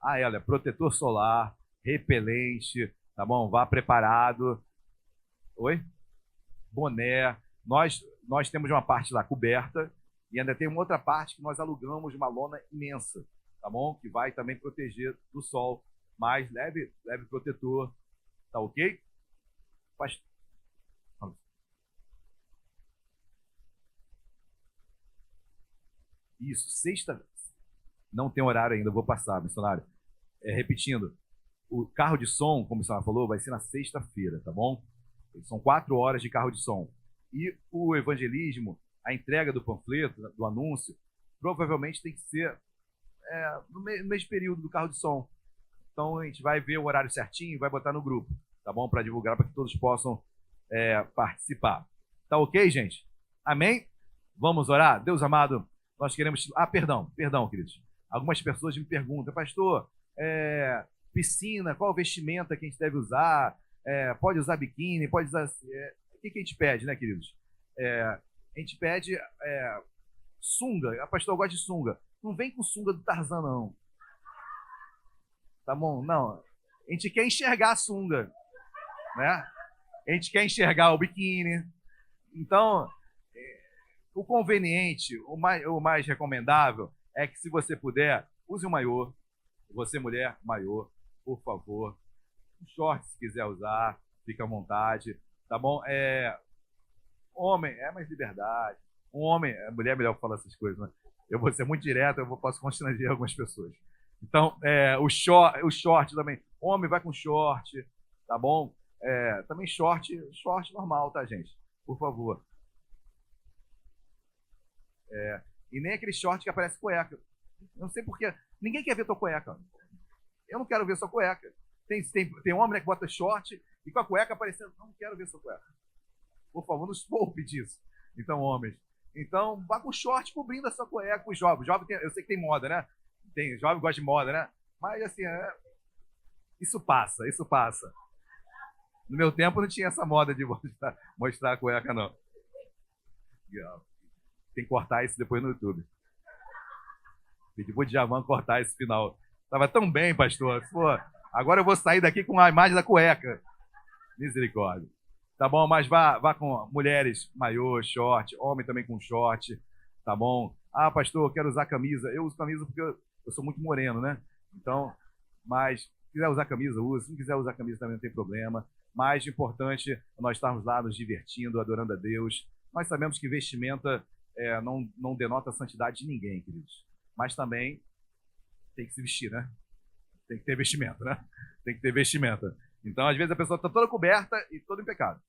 Olha, protetor solar, repelente, tá bom? Vá preparado. Oi? Boné. Nós temos uma parte lá coberta e ainda tem uma outra parte que nós alugamos uma lona imensa, tá bom? Que vai também proteger do sol. Mas leve protetor, tá ok? Isso, sexta. Não tem horário ainda, eu vou passar, missionário. Repetindo, o carro de som, como o missionário falou, vai ser na sexta-feira, tá bom? São 4 horas de carro de som. E o evangelismo, a entrega do panfleto, do anúncio, provavelmente tem que ser no mesmo período do carro de som. Então a gente vai ver o horário certinho e vai botar no grupo, tá bom? Para divulgar, para que todos possam participar. Tá ok, gente? Amém? Vamos orar? Deus amado, nós queremos... perdão, queridos. Algumas pessoas me perguntam, pastor, piscina, qual vestimenta que a gente deve usar? Pode usar biquíni, pode usar... o que a gente pede, né, queridos? A gente pede sunga. Pastor, eu gosto de sunga. Não vem com sunga do Tarzan, não. Tá bom? Não. A gente quer enxergar a sunga, né? A gente quer enxergar o biquíni. Então, o conveniente, o mais recomendável é que, se você puder, use um maiô. Você, mulher, maiô, por favor. Um short, se quiser usar, fica à vontade. Tá bom? Homem, mais liberdade. Um homem, mulher é melhor falar essas coisas, né? Eu vou ser muito direto, posso constranger algumas pessoas. Então, o short também. Homem vai com short, tá bom? Também short normal, tá, gente? Por favor. E nem aquele short que aparece cueca. Eu não sei porquê. Ninguém quer ver tua cueca. Eu não quero ver sua cueca. Tem homem, né, que bota short e com a cueca aparecendo. Não quero ver sua cueca. Por favor, nos poupe disso. Então, homens. Então, vá com short cobrindo a sua cueca. Os jovens. Eu sei que tem moda, né? Jovem gosta de moda, né? Mas, assim, isso passa. No meu tempo não tinha essa moda de mostrar a cueca, não. Tem que cortar isso depois no YouTube. Pedi pro Djavan cortar esse final. Tava tão bem, pastor. Pô, agora eu vou sair daqui com a imagem da cueca. Misericórdia. Tá bom? Mas vá com mulheres, maiô, short, homem também com short. Tá bom? Pastor, eu quero usar camisa. Eu uso camisa porque eu sou muito moreno, né? Então, mas se quiser usar camisa, use. Se não quiser usar camisa também não tem problema. Mas o importante é nós estarmos lá nos divertindo, adorando a Deus. Nós sabemos que vestimenta não denota a santidade de ninguém, queridos. Mas também tem que se vestir, né? Tem que ter vestimenta, né? Tem que ter vestimenta. Então, às vezes, a pessoa está toda coberta e toda em pecado.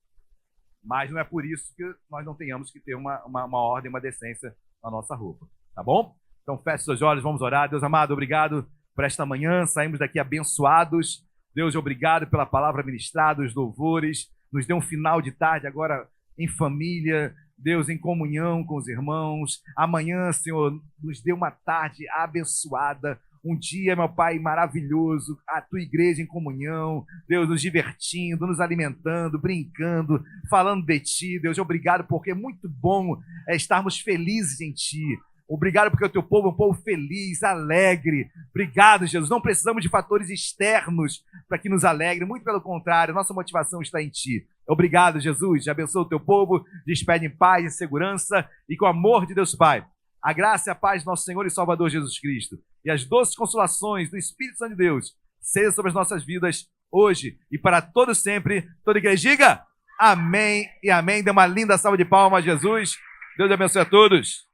Mas não é por isso que nós não tenhamos que ter uma ordem, uma decência na nossa roupa. Tá bom? Então, feche seus olhos, vamos orar. Deus amado, obrigado por esta manhã. Saímos daqui abençoados. Deus, obrigado pela palavra ministrada, os louvores. Nos dê um final de tarde agora em família. Deus, em comunhão com os irmãos. Amanhã, Senhor, nos dê uma tarde abençoada. Um dia, meu Pai, maravilhoso, a tua igreja em comunhão, Deus, nos divertindo, nos alimentando, brincando, falando de ti. Deus, obrigado, porque é muito bom estarmos felizes em ti. Obrigado porque o teu povo é um povo feliz, alegre. Obrigado, Jesus. Não precisamos de fatores externos para que nos alegre. Muito pelo contrário, nossa motivação está em ti. Obrigado, Jesus. Abençoa o teu povo, despede em paz e segurança e com o amor de Deus Pai. A graça e a paz do nosso Senhor e Salvador Jesus Cristo e as doces consolações do Espírito Santo de Deus sejam sobre as nossas vidas hoje e para todos sempre. Toda igreja diga amém e amém. Dê uma linda salva de palmas a Jesus. Deus abençoe a todos.